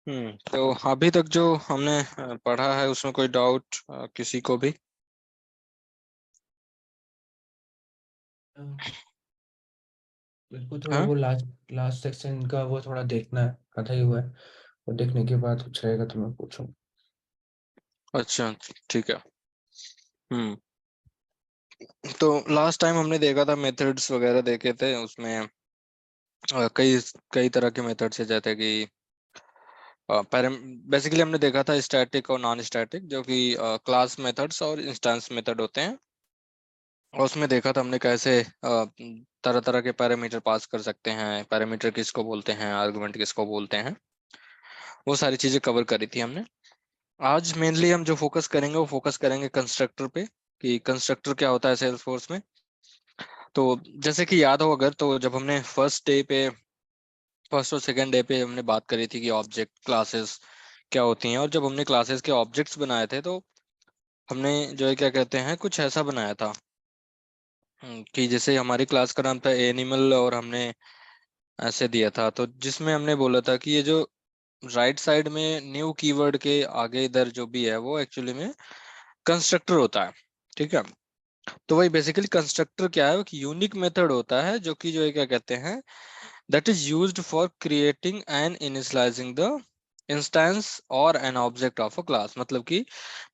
तो अभी तक जो हमने पढ़ा है उसमें कोई डाउट किसी को भी? मेरे को थोड़ा हाँ, वो लास्ट लास्ट सेक्शन का वो थोड़ा देखना है, आधा ही हुआ है। वो देखने के बाद कुछ रहेगा तो मैं पूछूं। अच्छा, ठीक है। हम्म तो लास्ट टाइम हमने देखा था, मेथड्स वगैरह देखे थे उसमें। कई कई तरह के मेथड्स है, जैसे कि बेसिकली हमने देखा था स्टैटिक और नॉन स्टैटिक, जो कि क्लास मेथड्स और इंस्टेंस मेथड होते हैं। और उसमें देखा था हमने कैसे तरह तरह के पैरामीटर पास कर सकते हैं, पैरामीटर किसको बोलते हैं, आर्गुमेंट किसको बोलते हैं। वो सारी चीजें कवर करी थी हमने। आज मेनली हम जो फोकस करेंगे वो फोकस करेंगे कंस्ट्रक्टर पे, कि कंस्ट्रक्टर क्या होता है सेल्सफोर्स में। तो जैसे कि याद हो अगर, तो जब हमने फर्स्ट और सेकंड डे पे हमने बात करी थी कि ऑब्जेक्ट क्लासेस क्या होती हैं, और जब हमने क्लासेस के ऑब्जेक्ट्स बनाए थे, तो हमने जो है क्या कहते हैं, कुछ ऐसा बनाया था कि जैसे हमारी क्लास का नाम था एनिमल, और हमने ऐसे दिया था, तो जिसमें हमने बोला था कि ये जो राइट साइड में न्यू कीवर्ड के आगे इधर जो भी है वो एक्चुअली में कंस्ट्रक्टर होता है। ठीक है। तो वही बेसिकली कंस्ट्रक्टर क्या है, वो यूनिक मेथड होता है जो कि जो है क्या कहते हैं, that is used for creating and initialising the instance और an object of a class. मतलब कि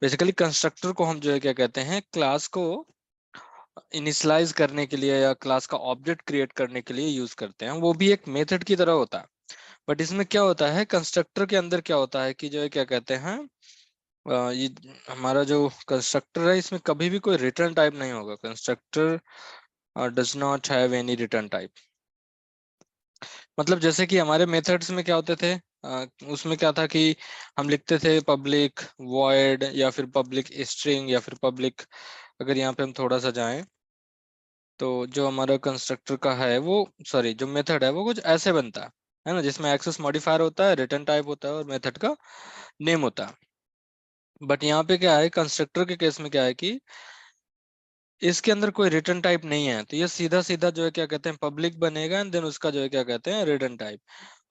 बेसिकली कंस्ट्रक्टर को हम जो है क्या कहते हैं, क्लास को इनिशियलाइज करने के लिए या क्लास का ऑब्जेक्ट क्रिएट करने के लिए यूज करते हैं। वो भी एक मेथड की तरह होता है। बट इसमें क्या होता है, कंस्ट्रक्टर के अंदर क्या होता है कि जो है क्या कहते हैं, ये हमारा जो कंस्ट्रक्टर है इसमें कभी भी कोई रिटर्न टाइप नहीं होगा। Constructor does not have any return type. मतलब जैसे कि हमारे मेथड्स में क्या होते थे, उसमें क्या था कि हम लिखते थे पब्लिक वॉइड या फिर पब्लिक स्ट्रिंग या फिर पब्लिक। अगर यहाँ पे हम थोड़ा सा जाएं, तो जो हमारा कंस्ट्रक्टर का है वो, सॉरी, जो मेथड है वो कुछ ऐसे बनता है ना, जिसमें एक्सेस मॉडिफायर होता है, रिटर्न टाइप होता है और मेथड का नेम होता है। बट यहाँ पे क्या है, कंस्ट्रक्टर के केस में क्या है कि इसके अंदर कोई रिटर्न टाइप नहीं है, तो ये सीधा सीधा जो है क्या कहते हैं पब्लिक बनेगा, एंड देन उसका जो है क्या कहते हैं रिटर्न टाइप।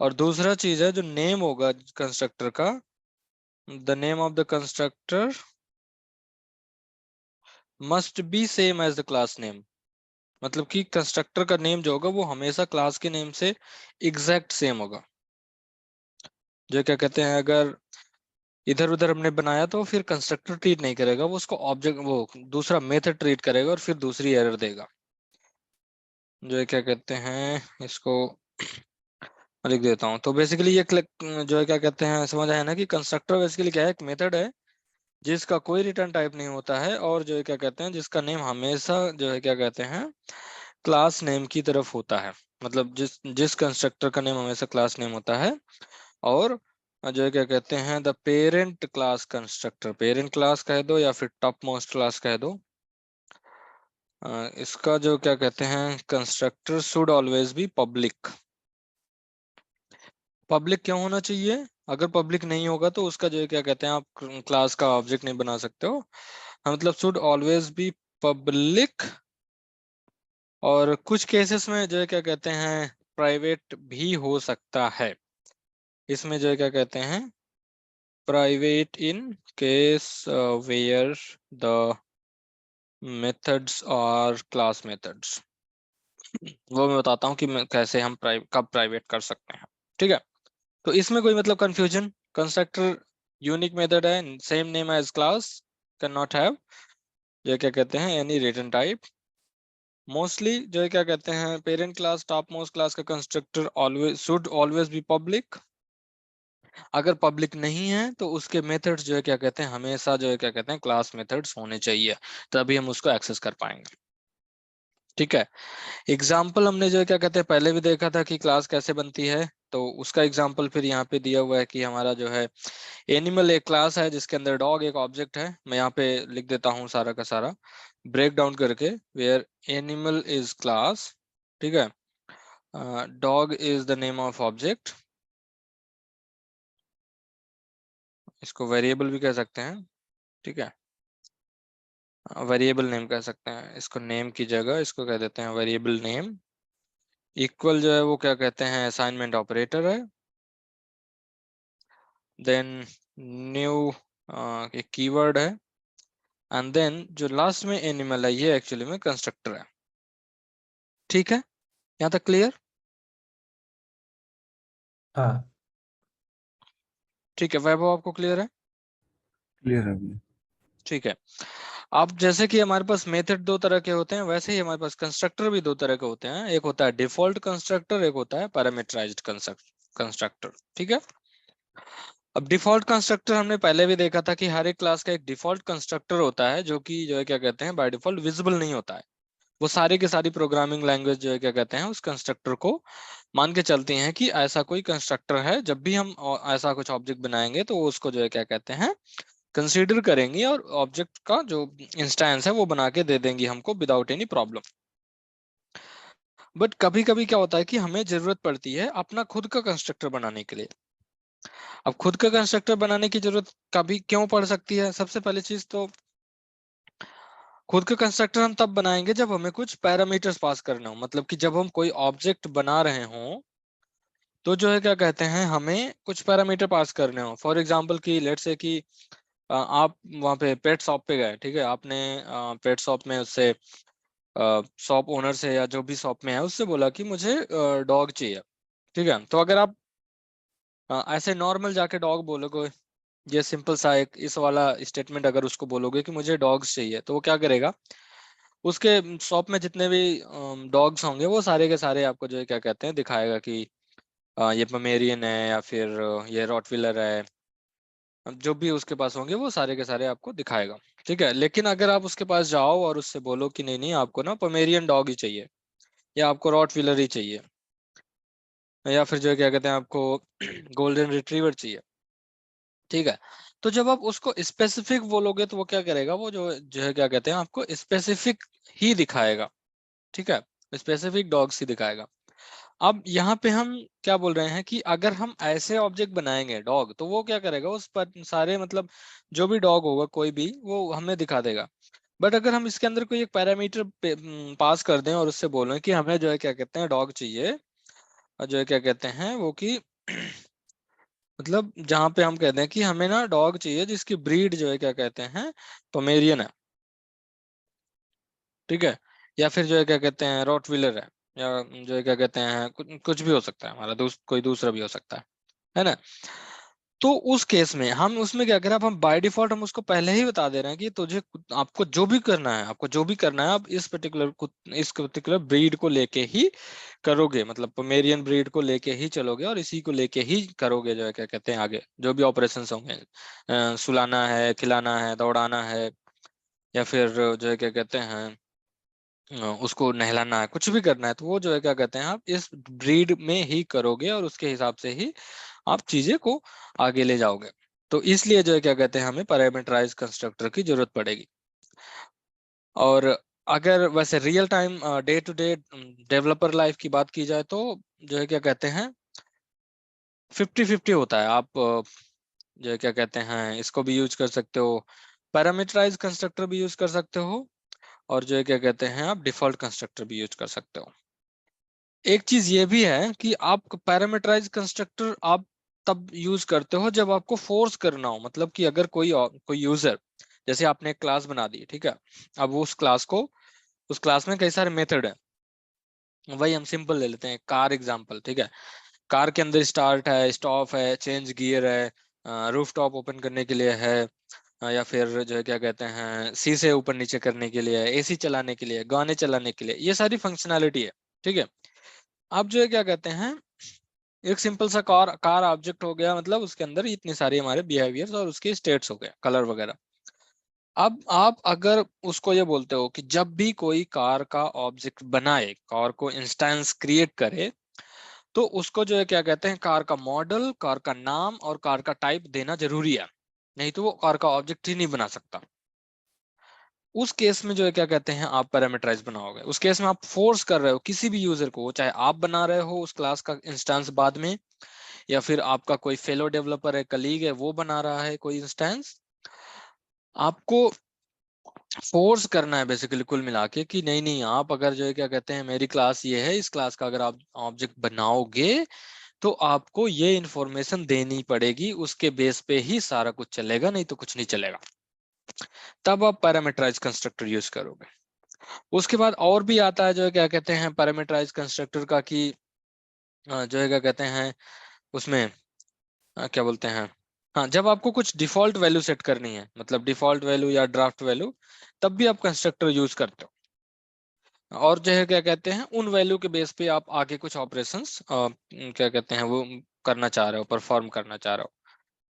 और दूसरा चीज है जो नेम होगा कंस्ट्रक्टर का, the name of the constructor must be same as the class name. मतलब कि कंस्ट्रक्टर का नेम जो होगा वो हमेशा क्लास के नेम से एग्जैक्ट सेम होगा। जो क्या कहते हैं, अगर इधर उधर हमने बनाया तो फिर कंस्ट्रक्टर ट्रीट नहीं करेगा, वो उसको ऑब्जेक्ट, वो दूसरा मेथड ट्रीट करेगा और फिर दूसरी एरर देगा। जो है क्या कहते हैं इसको लिख देता हूँ। तो बेसिकली ये जो है क्या कहते हैं, समझ आया ना कि कंस्ट्रक्टर बेसिकली क्या है, एक मेथड है जिसका कोई रिटर्न टाइप नहीं होता है, और जो है क्या कहते हैं जिसका नेम हमेशा जो है क्या कहते हैं क्लास नेम की तरफ होता है। मतलब जिस जिस कंस्ट्रक्टर का नेम हमेशा क्लास नेम होता है। और जो है क्या कहते हैं the parent class constructor, parent class कह दो या फिर टॉप मोस्ट क्लास कह दो, इसका जो क्या कहते हैं constructor should always be public. Public क्यों होना चाहिए? अगर पब्लिक नहीं होगा तो उसका जो है क्या कहते हैं आप क्लास का ऑब्जेक्ट नहीं बना सकते हो। मतलब शुड ऑलवेज बी पब्लिक। और कुछ केसेस में जो है क्या कहते हैं प्राइवेट भी हो सकता है। इसमें जो है क्या कहते हैं private in case where the methods और क्लास मेथड्स। वो मैं बताता हूँ कि कैसे हम कब प्राइवेट कर सकते हैं। ठीक है। तो इसमें कोई मतलब कंफ्यूजन, कंस्ट्रक्टर यूनिक मेथड है, same name as class, can not have ये क्या कहते हैं एनी रिटर्न टाइप। मोस्टली जो है क्या कहते हैं parent class top most class का constructor always should always be public. अगर पब्लिक नहीं है तो उसके मेथड्स जो है क्या कहते हैं हमेशा जो है क्या कहते हैं क्लास मेथड्स होने चाहिए, तभी हम उसको एक्सेस कर पाएंगे। ठीक है। एग्जाम्पल हमने जो है क्या कहते हैं पहले भी देखा था कि क्लास कैसे बनती है, तो उसका एग्जाम्पल फिर यहाँ पे दिया हुआ है कि हमारा जो है एनिमल एक क्लास है जिसके अंदर डॉग एक ऑब्जेक्ट है। मैं यहाँ पे लिख देता हूँ सारा का सारा ब्रेक डाउन करके, वेयर एनिमल इज क्लास। ठीक है। Dog is the name of object, इसको वेरिएबल भी कह सकते हैं। ठीक है। वेरिएबल नेम कह सकते हैं इसको, नेम की जगह इसको कह देते हैं वेरिएबल नेम। इक्वल जो है वो क्या कहते हैं असाइनमेंट ऑपरेटर है। देन न्यू एक कीवर्ड है, एंड देन जो लास्ट में एनिमल है ये एक्चुअली में कंस्ट्रक्टर है। ठीक है, यहाँ तक क्लियर? हाँ ठीक है वैभव, आपको क्लियर है? क्लियर है भैया। ठीक है। अब जैसे कि हमारे पास मेथड दो तरह के होते हैं, वैसे ही हमारे पास कंस्ट्रक्टर भी दो तरह के होते हैं। एक होता है डिफॉल्ट कंस्ट्रक्टर, एक होता है पैरामीटराइज्ड कंस्ट्रक्टर। ठीक है। अब डिफॉल्ट कंस्ट्रक्टर हमने पहले भी देखा था कि हर एक क्लास का एक डिफॉल्ट कंस्ट्रक्टर होता है, जो कि जो है क्या कहते हैं बाय डिफॉल्ट विजिबल नहीं होता है। वो सारी की सारी प्रोग्रामिंग लैंग्वेज जो है क्या कहते हैं उस कंस्ट्रक्टर को मान के चलती हैं कि ऐसा कोई कंस्ट्रक्टर है, जब भी हम ऐसा कुछ ऑब्जेक्ट बनाएंगे तो वो उसको जो है क्या कहते हैं कंसीडर करेंगी, और ऑब्जेक्ट का जो इंस्टेंस है वो बना के दे देंगी हमको विदाउट एनी प्रॉब्लम। बट कभी कभी क्या होता है कि हमें जरूरत पड़ती है अपना खुद का कंस्ट्रक्टर बनाने के लिए। अब खुद का कंस्ट्रक्टर बनाने की जरूरत कभी क्यों पड़ सकती है? सबसे पहली चीज तो खुद का कंस्ट्रक्टर हम तब बनाएंगे जब हमें कुछ पैरामीटर्स पास करना हो, मतलब कि जब हम कोई ऑब्जेक्ट बना रहे हों तो जो है क्या कहते हैं हमें कुछ पैरामीटर पास करने हो। फॉर एग्जांपल कि लेट्स से कि आप वहाँ पे पेट शॉप पे गए, ठीक है, आपने पेट शॉप में उससे शॉप ओनर से या जो भी शॉप में है उससे बोला कि मुझे डॉग चाहिए। ठीक है, तो अगर आप ऐसे नॉर्मल जाके डॉग बोलोगे, ये सिंपल सा एक इस वाला स्टेटमेंट अगर उसको बोलोगे कि मुझे डॉग्स चाहिए, तो वो क्या करेगा, उसके शॉप में जितने भी डॉग्स होंगे वो सारे के सारे आपको जो है क्या कहते हैं दिखाएगा कि ये पमेरियन है या फिर ये रॉटविलर है। जो भी उसके पास होंगे वो सारे के सारे आपको दिखाएगा। ठीक है, लेकिन अगर आप उसके पास जाओ और उससे बोलो कि नहीं नहीं आपको ना पमेरियन डॉग ही चाहिए, या आपको रॉटविलर ही चाहिए, या फिर जो है क्या कहते हैं आपको गोल्डन रिट्रीवर चाहिए। ठीक है, तो जब आप उसको स्पेसिफिक बोलोगे तो वो क्या करेगा, वो जो जो है क्या कहते हैं आपको स्पेसिफिक ही दिखाएगा। ठीक है, स्पेसिफिक डॉग्स ही दिखाएगा। अब यहाँ पे हम क्या बोल रहे हैं कि अगर हम ऐसे ऑब्जेक्ट बनाएंगे डॉग, तो वो क्या करेगा उस पर सारे मतलब जो भी डॉग होगा कोई भी वो हमें दिखा देगा। बट अगर हम इसके अंदर कोई एक पैरामीटर पास कर दें और उससे बोलें कि हमें जो है क्या कहते हैं डॉग चाहिए, और जो है क्या कहते हैं वो कि मतलब जहाँ पे हम कहते हैं कि हमें ना डॉग चाहिए जिसकी ब्रीड जो है क्या कहते हैं पोमेरियन है। ठीक है, या फिर जो है क्या कहते हैं रॉटविलर है, या जो है क्या कहते हैं कुछ भी हो सकता है, हमारा कोई दूसरा भी हो सकता है ना। तो उस केस में हम उसमें क्या करें, अब हम बाय डिफॉल्ट हम उसको पहले ही बता दे रहे हैं कि तुझे आपको जो भी करना है, आपको जो भी करना है आप इस पर्टिकुलर ब्रीड को लेके ही करोगे, मतलब पोमेरियन ब्रीड को लेके ही चलोगे और इसी को लेके ही करोगे जो है क्या कहते हैं आगे जो भी ऑपरेशंस होंगे, सुलाना है, खिलाना है, दौड़ाना है, या फिर जो है क्या कहते हैं उसको नहलाना है, कुछ भी करना है, तो वो जो है क्या कहते हैं आप इस ब्रीड में ही करोगे और उसके हिसाब से ही आप चीजें को आगे ले जाओगे। तो इसलिए जो है क्या कहते हैं हमें पैरामीटराइज कंस्ट्रक्टर की जरूरत पड़ेगी। और अगर वैसे real time day to day developer life की बात की जाए तो जो है क्या कहते हैं 50-50 होता है। आप जो है क्या कहते हैं इसको भी यूज कर सकते हो, पैरामीटराइज कंस्ट्रक्टर भी यूज कर सकते हो, और जो है क्या कहते हैं आप डिफॉल्ट कंस्ट्रक्टर भी यूज कर सकते हो। एक चीज ये भी है कि आप पैरामीटराइज कंस्ट्रक्टर आप तब यूज करते हो जब आपको फोर्स करना हो, मतलब कि अगर कोई यूजर, जैसे आपने एक क्लास बना दी, ठीक है, अब वो उस क्लास में कई सारे मेथड है। वही हम सिंपल ले लेते हैं कार एग्जांपल। ठीक है, कार के अंदर स्टार्ट है, स्टॉप है, चेंज गियर है, रूफ टॉप ओपन करने के लिए है, या फिर जो है क्या कहते हैं शीशे ऊपर नीचे करने के लिए, एसी चलाने के लिए, गाने चलाने के लिए, ये सारी फंक्शनैलिटी है। ठीक है, अब जो है क्या कहते हैं एक सिंपल सा कार कार ऑब्जेक्ट हो गया, मतलब उसके अंदर इतनी सारी हमारे बिहेवियर्स और उसके स्टेट्स हो गए, कलर वगैरह। अब आप अगर उसको ये बोलते हो कि जब भी कोई कार का ऑब्जेक्ट बनाए, कार को इंस्टेंस क्रिएट करे, तो उसको जो है क्या कहते हैं कार का मॉडल, कार का नाम और कार का टाइप देना जरूरी है, नहीं तो वो कार का ऑब्जेक्ट ही नहीं बना सकता। उस केस में जो है क्या कहते हैं आप पैरामीटराइज बनाओगे। उस केस में आप फोर्स कर रहे हो किसी भी यूजर को, चाहे आप बना रहे हो उस क्लास का इंस्टेंस बाद में, या फिर आपका कोई फेलो डेवलपर है, कलीग है, वो बना रहा है कोई इंस्टेंस, आपको फोर्स करना है बेसिकली कुल मिला के कि नहीं नहीं आप अगर जो है क्या कहते हैं मेरी क्लास ये है, इस क्लास का अगर आप ऑब्जेक्ट बनाओगे तो आपको ये इंफॉर्मेशन देनी पड़ेगी, उसके बेस पे ही सारा कुछ चलेगा, नहीं तो कुछ नहीं चलेगा। तब आप पैरामीटराइज कंस्ट्रक्टर यूज करोगे। उसके बाद और भी आता है जो है क्या कहते हैं पैरामीटराइज कंस्ट्रक्टर का, कि जो है क्या कहते हैं उसमें क्या बोलते हैं, हाँ, जब आपको कुछ डिफॉल्ट वैल्यू सेट करनी है, मतलब डिफॉल्ट वैल्यू या ड्राफ्ट वैल्यू, तब भी आप कंस्ट्रक्टर यूज करते हो। और जो है क्या कहते हैं उन वैल्यू के बेस पे आप आगे कुछ ऑपरेशंस क्या कहते हैं वो करना चाह रहे हो, परफॉर्म करना चाह रहे हो।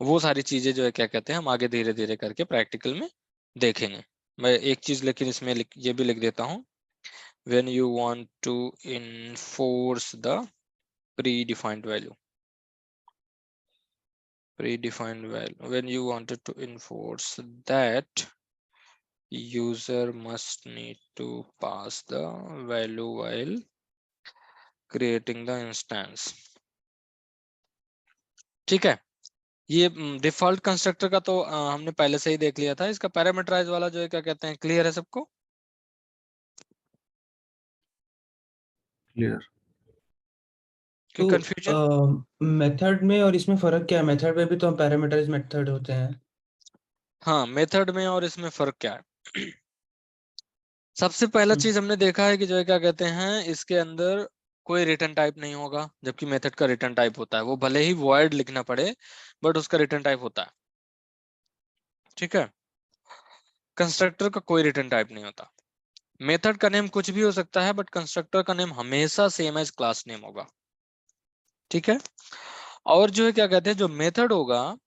वो सारी चीजें जो है क्या कहते हैं हम आगे धीरे धीरे करके प्रैक्टिकल में देखेंगे। मैं एक चीज लेकिन इसमें ये भी लिख देता हूँ, when you want to enforce the predefined value when you wanted to enforce that, user must need to pass the value while creating the instance। ठीक है, ये डिफॉल्ट कंस्ट्रक्टर का तो हमने पहले से ही देख लिया था। इसका पैरामीटराइज वाला जो है क्या कहते हैं, क्लियर है सबको? क्लियर। कोई कंफ्यूजन? तो मेथड में और इसमें फर्क क्या है? मेथड में भी तो हम पैरामीटराइज मेथड होते हैं। हाँ, मेथड में और इसमें फर्क क्या है? सबसे पहला हम्म, चीज हमने देखा है कि जो है क्या कहते हैं इसके अंदर कोई रिटर्न टाइप नहीं होगा, जबकि मेथड का रिटर्न टाइप होता है। वो भले ही वॉइड लिखना पड़े, बट उसका रिटर्न टाइप होता है। ठीक है, कंस्ट्रक्टर का कोई रिटर्न टाइप नहीं होता। मेथड का नेम कुछ भी हो सकता है, बट कंस्ट्रक्टर का नेम हमेशा सेम एज क्लास नेम होगा। ठीक है, और जो है क्या कहते हैं जो मेथड होगा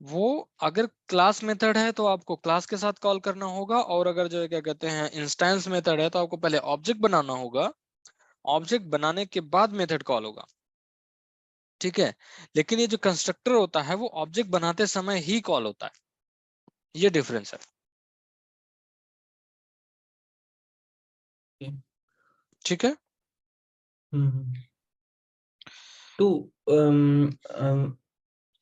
वो अगर क्लास मेथड है तो आपको क्लास के साथ कॉल करना होगा, और अगर जो है क्या कहते हैं इंस्टेंस मेथड है तो आपको पहले ऑब्जेक्ट बनाना होगा, ऑब्जेक्ट बनाने के बाद मेथड कॉल होगा। ठीक है, लेकिन ये जो कंस्ट्रक्टर होता है वो ऑब्जेक्ट बनाते समय ही कॉल होता है, ये डिफरेंस है। okay। ठीक है, हम्म। तो अम, अम,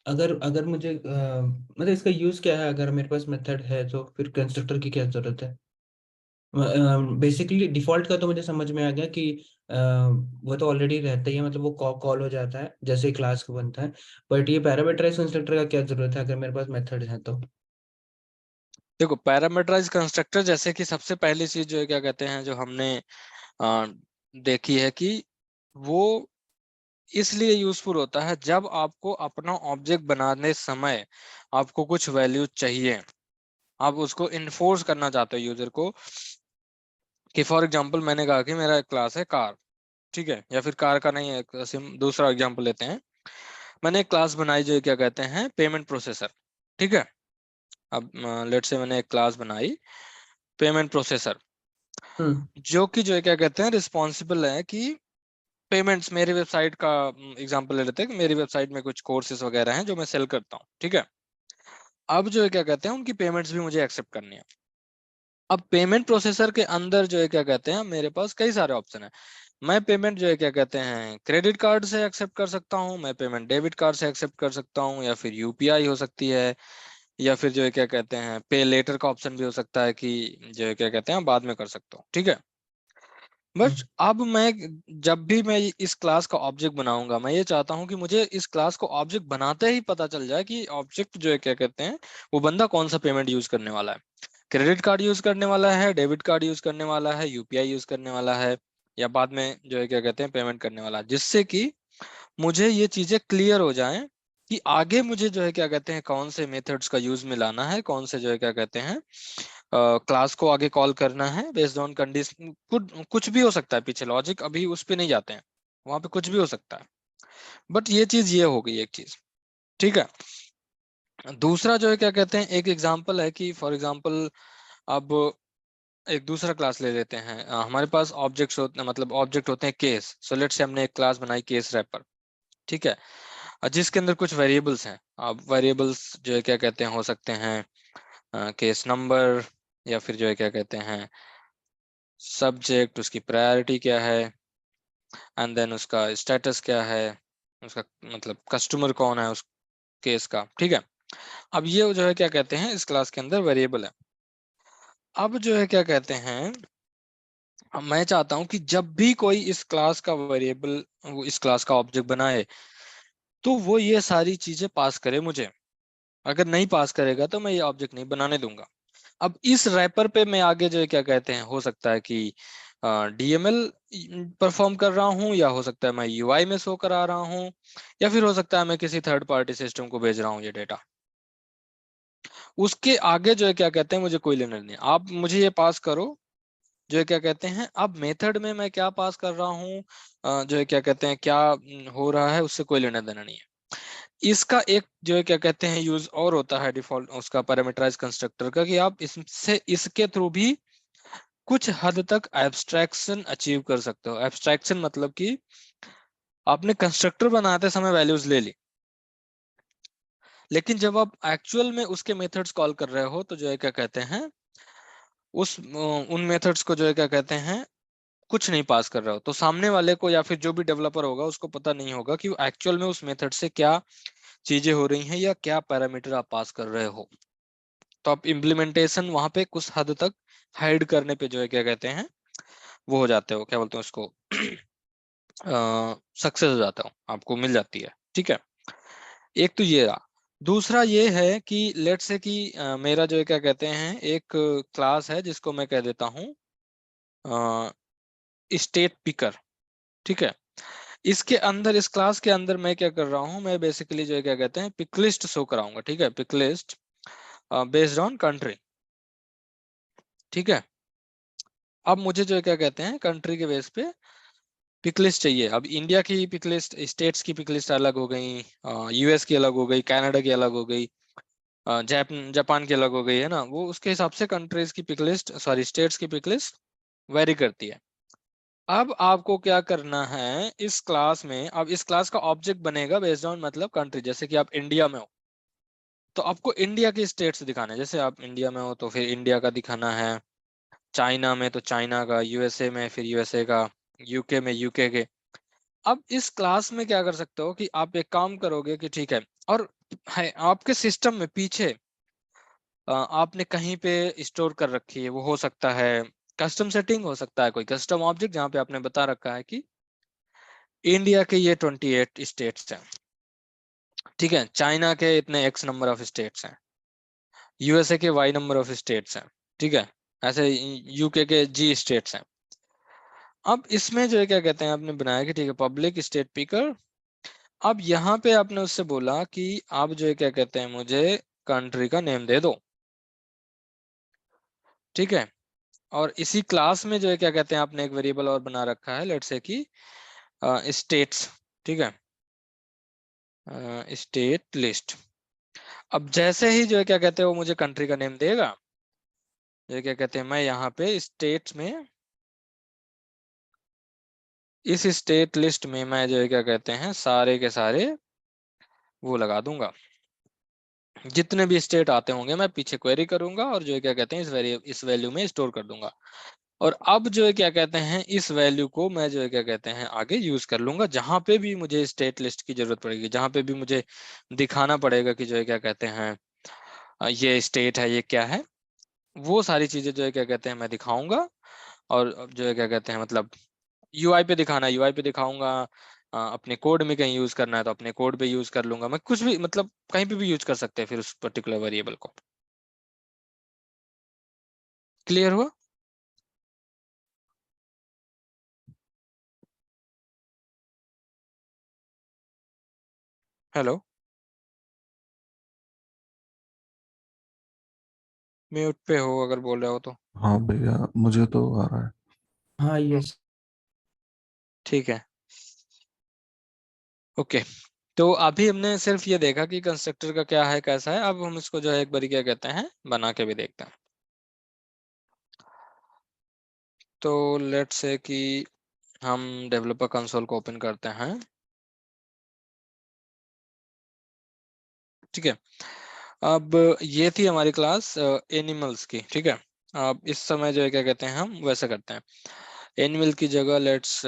अगर अगर मुझे मतलब इसका यूज क्या है? अगर मेरे पास मेथड है तो फिर कंस्ट्रक्टर की क्या जरूरत है? बेसिकली डिफॉल्ट का तो मुझे समझ में आ गया कि वो तो ऑलरेडी रहता ही है, मतलब वो कॉल हो जाता है जैसे ही क्लास का बनता है। बट ये पैरामीटराइज कंस्ट्रक्टर का क्या जरूरत है अगर मेरे पास मेथड है तो? देखो पैरामीटराइज कंस्ट्रक्टर जैसे कि सबसे पहली चीज जो है क्या कहते हैं जो हमने अ, देखी है कि वो इसलिए यूजफुल होता है जब आपको अपना ऑब्जेक्ट बनाने समय आपको कुछ वैल्यू चाहिए, आप उसको इन्फोर्स करना चाहते हो यूजर को। कि फॉर एग्जांपल मैंने कहा कि मेरा एक क्लास है कार, ठीक है, या फिर कार का नहीं है, एक दूसरा एग्जांपल लेते हैं। मैंने एक क्लास बनाई जो क्या कहते हैं पेमेंट प्रोसेसर। ठीक है, अब लेट से मैंने एक क्लास बनाई पेमेंट प्रोसेसर, हम्म। जो कि जो है क्या कहते हैं रिस्पॉन्सिबल है कि पेमेंट्स, मेरी वेबसाइट का एग्जांपल ले लेते हैं कि मेरी वेबसाइट में कुछ कोर्सेज वगैरह हैं जो मैं सेल करता हूँ। ठीक है, अब जो है क्या कहते हैं उनकी पेमेंट्स भी मुझे एक्सेप्ट करनी है। अब पेमेंट प्रोसेसर के अंदर जो है क्या कहते हैं मेरे पास कई सारे ऑप्शन है। मैं पेमेंट जो है क्या कहते हैं क्रेडिट कार्ड से एक्सेप्ट कर सकता हूँ, मैं पेमेंट डेबिट कार्ड से एक्सेप्ट कर सकता हूँ, या फिर यूपीआई हो सकती है, या फिर जो है क्या कहते हैं पे लेटर का ऑप्शन भी हो सकता है कि जो है क्या कहते हैं बाद में कर सकता हूँ। ठीक है, बट हम्म। अब मैं जब भी मैं इस क्लास का ऑब्जेक्ट बनाऊंगा, मैं ये चाहता हूँ कि मुझे इस क्लास को ऑब्जेक्ट बनाते ही पता चल जाए कि ऑब्जेक्ट जो है क्या कहते हैं वो बंदा कौन सा पेमेंट यूज करने वाला है, क्रेडिट कार्ड यूज करने वाला है, डेबिट कार्ड यूज करने वाला है, यूपीआई यूज करने वाला है, या बाद में जो है क्या कहते हैं पेमेंट करने वाला है, जिससे कि मुझे ये चीजें क्लियर हो जाएं कि आगे मुझे जो है क्या कहते हैं कौन से मेथड्स का यूज में लाना है, कौन से जो है क्या कहते हैं क्लास को आगे कॉल करना है बेस्ड ऑन कंडीशन। कुछ भी हो सकता है, पीछे लॉजिक अभी उस पे नहीं जाते हैं, वहां पे कुछ भी हो सकता है। बट ये चीज ये हो गई एक चीज। ठीक है, दूसरा जो है क्या कहते हैं एक एग्जांपल है कि फॉर एग्जांपल अब एक दूसरा क्लास ले लेते हैं। हमारे पास ऑब्जेक्ट्स होते मतलब ऑब्जेक्ट होते हैं केस। सो लेट से हमने एक क्लास बनाई केस रैपर। ठीक है, जिसके अंदर कुछ वेरिएबल्स हैं। अब वेरिएबल्स जो है क्या कहते हैं हो सकते हैं केस नंबर, या फिर जो है क्या कहते हैं सब्जेक्ट, उसकी प्रायोरिटी क्या है, एंड देन उसका स्टेटस क्या है, उसका मतलब कस्टमर कौन है उस केस का। ठीक है, अब ये जो है क्या कहते हैं इस क्लास के अंदर वेरिएबल है। अब जो है क्या कहते हैं मैं चाहता हूं कि जब भी कोई इस क्लास का वेरिएबल, वो इस क्लास का ऑब्जेक्ट बनाए, तो वो ये सारी चीजें पास करे मुझे। अगर नहीं पास करेगा तो मैं ये ऑब्जेक्ट नहीं बनाने दूंगा। अब इस रैपर पे मैं आगे जो है क्या कहते हैं, हो सकता है कि डीएमएल परफॉर्म कर रहा हूँ, या हो सकता है मैं यूआई में शो करा रहा हूँ, या फिर हो सकता है मैं किसी थर्ड पार्टी सिस्टम को भेज रहा हूँ ये डेटा। उसके आगे जो है क्या कहते हैं मुझे कोई लेना नहीं, आप मुझे ये पास करो जो है क्या कहते हैं। अब मेथड में मैं क्या पास कर रहा हूँ, जो है क्या कहते हैं क्या हो रहा है, उससे कोई लेना देना नहीं है। इसका एक जो है क्या कहते हैं यूज और होता है डिफॉल्ट उसका पैरामीटराइज कंस्ट्रक्टर का, कि आप इससे इसके थ्रू भी कुछ हद तक एब्स्ट्रैक्शन अचीव कर सकते हो। एब्स्ट्रैक्शन मतलब कि आपने कंस्ट्रक्टर बनाते समय वैल्यूज ले ली, लेकिन जब आप एक्चुअल में उसके मेथड्स कॉल कर रहे हो तो जो है क्या कहते हैं उन मेथड्स को जो है क्या कहते हैं कुछ नहीं पास कर रहे हो, तो सामने वाले को या फिर जो भी डेवलपर होगा उसको पता नहीं होगा कि एक्चुअल में उस मेथड से क्या चीजें हो रही हैं या क्या पैरामीटर आप पास कर रहे हो। तो आप इम्प्लीमेंटेशन वहां पे कुछ हद तक हाइड करने पे जो है क्या कहते हैं वो हो जाते हो, क्या बोलते हैं उसको, सक्सेस हो जाता हो, आपको मिल जाती है। ठीक है, एक तो ये रहा। दूसरा ये है कि लेट्स से कि मेरा जो है क्या कहते हैं एक क्लास है जिसको मैं कह देता हूँ स्टेट पिकर। ठीक है, इसके अंदर, इस क्लास के अंदर मैं क्या कर रहा हूँ, मैं बेसिकली जो है क्या कहते हैं पिक लिस्ट शो कराऊंगा। ठीक है, pick list based on country. ठीक है, अब मुझे जो है क्या कहते हैं कंट्री के बेस पे पिक लिस्ट चाहिए। अब इंडिया की पिक लिस्ट, स्टेट्स की पिक लिस्ट अलग हो गई, यूएस की अलग हो गई, कनाडा की अलग हो गई, जापान की अलग हो गई, है ना। वो उसके हिसाब से कंट्रीज की पिक लिस्ट, सॉरी स्टेट्स की पिक लिस्ट वेरी करती है। अब आपको क्या करना है इस क्लास में, अब इस क्लास का ऑब्जेक्ट बनेगा बेस्ड ऑन मतलब कंट्री। जैसे कि आप इंडिया में हो तो आपको इंडिया की स्टेट्स दिखाने हैं। जैसे आप इंडिया में हो तो फिर इंडिया का दिखाना है, चाइना में तो चाइना का, यूएसए में फिर यूएसए का, यूके में यूके के। अब इस क्लास में क्या कर सकते हो कि आप एक काम करोगे कि ठीक है, और है आपके सिस्टम में पीछे आपने कहीं पे स्टोर कर रखी है, वो हो सकता है कस्टम सेटिंग, हो सकता है कोई कस्टम ऑब्जेक्ट जहाँ पे आपने बता रखा है कि इंडिया के ये 28 स्टेट्स हैं। ठीक है, चाइना के इतने एक्स नंबर ऑफ स्टेट्स हैं, यूएसए के वाई नंबर ऑफ स्टेट्स हैं। ठीक है, ऐसे यूके के जी स्टेट्स हैं। अब इसमें जो है क्या कहते हैं आपने बनाया कि ठीक है पब्लिक स्टेट पिकर। अब यहाँ पे आपने उससे बोला कि आप जो है क्या कहते हैं मुझे कंट्री का नेम दे दो। ठीक है, और इसी क्लास में जो है क्या कहते हैं आपने एक वेरिएबल और बना रखा है, लेट्स से कि स्टेट्स। ठीक है, स्टेट लिस्ट। अब जैसे ही जो है क्या कहते हैं वो मुझे कंट्री का नेम देगा, जो है क्या कहते हैं मैं यहाँ पे स्टेट्स में, इस स्टेट लिस्ट में मैं जो है क्या कहते हैं सारे के सारे वो लगा दूंगा, जितने भी स्टेट आते होंगे मैं पीछे क्वेरी करूंगा और जो है क्या कहते हैं इस वैल्यू में स्टोर कर दूंगा। और अब जो है क्या कहते हैं इस वैल्यू को मैं जो है क्या कहते हैं आगे यूज कर लूंगा, जहां पे भी मुझे स्टेट लिस्ट की जरूरत पड़ेगी, जहां पे भी मुझे दिखाना पड़ेगा कि जो है क्या कहते हैं ये स्टेट है, ये क्या है, वो सारी चीजें जो है क्या कहते हैं मैं दिखाऊंगा। और अब जो है क्या कहते हैं मतलब यूआई पे दिखाना है यूआई पे दिखाऊंगा, अपने कोड में कहीं यूज करना है तो अपने कोड पे यूज कर लूंगा, मैं कुछ भी मतलब कहीं पे भी यूज कर सकते हैं फिर उस पर्टिकुलर वेरिएबल को। क्लियर हुआ? हेलो, म्यूट पे हो अगर बोल रहे हो तो। हाँ भैया, मुझे तो आ रहा है। हाँ यस। ठीक है, ओके। तो अभी हमने सिर्फ ये देखा कि कंस्ट्रक्टर का क्या है कैसा है, अब हम इसको जो है एक बारी क्या कहते हैं बना के भी देखते हैं। तो लेट्स से कि हम डेवलपर कंसोल को ओपन करते हैं। ठीक है, अब ये थी हमारी क्लास एनिमल्स की। ठीक है, अब इस समय जो है क्या कहते हैं हम वैसा करते हैं, एनिमल की जगह लेट्स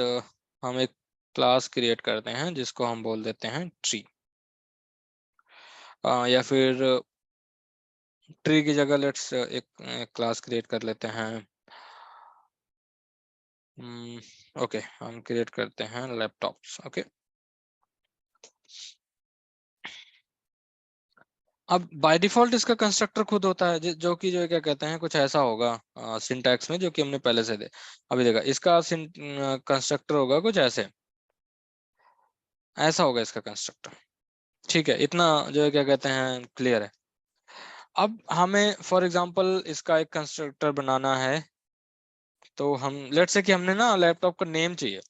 हम एक क्लास क्रिएट करते हैं जिसको हम बोल देते हैं ट्री, या फिर ट्री की जगह लेट्स एक क्लास क्रिएट कर लेते हैं ओके, हम क्रिएट करते हैं लैपटॉप्स। ओके, अब बाय डिफॉल्ट इसका कंस्ट्रक्टर खुद होता है जो कि जो क्या कहते हैं कुछ ऐसा होगा सिंटैक्स में जो कि हमने पहले से दे। अभी देखा इसका कंस्ट्रक्टर होगा कुछ ऐसे, ऐसा होगा इसका कंस्ट्रक्टर। ठीक है, इतना जो है क्या कहते हैं क्लियर है। अब हमें फॉर एग्जांपल इसका एक कंस्ट्रक्टर बनाना है, तो हम लेट्स से कि हमने ना लैपटॉप का नेम चाहिए,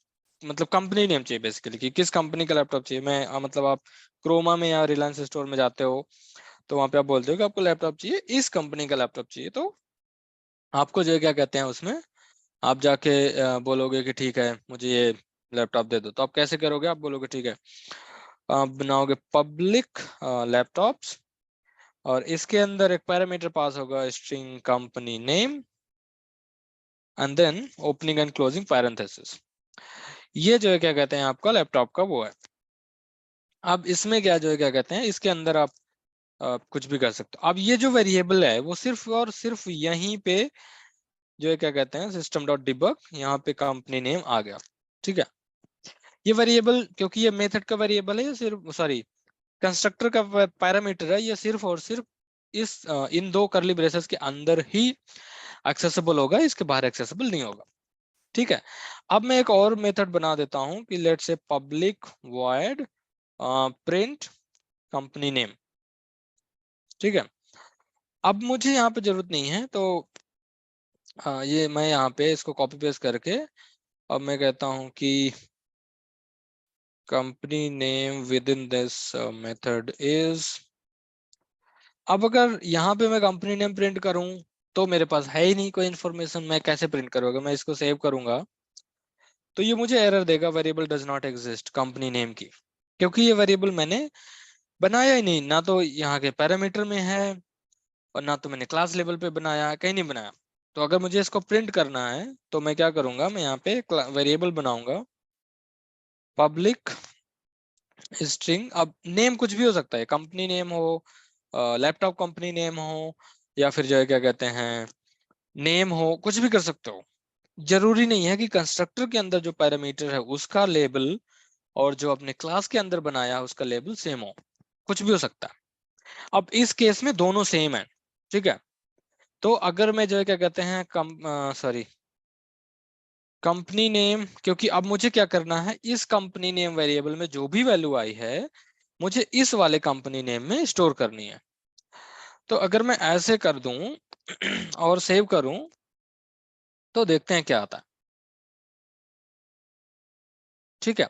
मतलब कंपनी नेम चाहिए बेसिकली कि किस कंपनी का लैपटॉप चाहिए। मैं मतलब आप क्रोमा में या रिलायंस स्टोर में जाते हो तो वहां पे आप बोलते हो कि आपको लैपटॉप चाहिए, इस कंपनी का लैपटॉप चाहिए, तो आपको जो है क्या कहते हैं उसमें आप जाके बोलोगे कि ठीक है मुझे ये लैपटॉप दे दो। तो आप कैसे करोगे, आप बोलोगे ठीक है, आप बनाओगे पब्लिक लैपटॉप्स और इसके अंदर एक पैरामीटर पास होगा string company name and then opening and closing parenthesis. ये जो है क्या कहते हैं आपका लैपटॉप का वो है। अब इसमें क्या जो है क्या कहते हैं इसके अंदर आप कुछ भी कर सकते हो। अब ये जो वेरिएबल है वो सिर्फ और सिर्फ यहीं पे जो है क्या कहते हैं सिस्टम डॉट डिबग, यहाँ पे कंपनी नेम आ गया। ठीक है, ये वेरिएबल क्योंकि ये मेथड का वेरिएबल है, ये सिर्फ सॉरी कंस्ट्रक्टर का पैरामीटर है, ये सिर्फ और सिर्फ इस इन दो करली ब्रेसेस के अंदर ही एक्सेसिबल होगा, इसके बाहर एक्सेसिबल नहीं होगा। ठीक है, अब मैं एक और मेथड बना देता हूं कि लेट से public void print company name. ठीक है, अब मुझे यहाँ पे जरूरत नहीं है, तो ये मैं यहाँ पे इसको कॉपी पेस्ट करके अब मैं कहता हूँ कि company name with in this method is. अब अगर यहाँ पे मैं कंपनी नेम प्रिंट करूं तो मेरे पास है ही नहीं कोई इन्फॉर्मेशन, मैं कैसे प्रिंट करूंगा। मैं इसको सेव करूंगा तो ये मुझे एरर देगा variable does not exist company name की, क्योंकि ये वेरिएबल मैंने बनाया ही नहीं, ना तो यहाँ के पैरामीटर में है और ना तो मैंने क्लास लेवल पे बनाया, कहीं नहीं बनाया। तो अगर मुझे इसको प्रिंट करना है तो मैं क्या करूंगा, मैं यहाँ पे वेरिएबल बनाऊंगा पब्लिक स्ट्रिंग। अब नेम कुछ भी हो सकता है, कंपनी नेम हो, लैपटॉप कंपनी नेम हो, या फिर जो है क्या कहते हैं नेम हो, कुछ भी कर सकते हो। जरूरी नहीं है कि कंस्ट्रक्टर के अंदर जो पैरामीटर है उसका लेबल और जो अपने क्लास के अंदर बनाया उसका लेबल सेम हो, कुछ भी हो सकता है। अब इस केस में दोनों सेम है। ठीक है, तो अगर मैं जो है क्या कहते हैं कंपनी नेम, क्योंकि अब मुझे क्या करना है इस कंपनी नेम वेरिएबल में जो भी वैल्यू आई है मुझे इस वाले कंपनी नेम में स्टोर करनी है। तो अगर मैं ऐसे कर दूं और सेव करूं तो देखते हैं क्या आता है। ठीक है,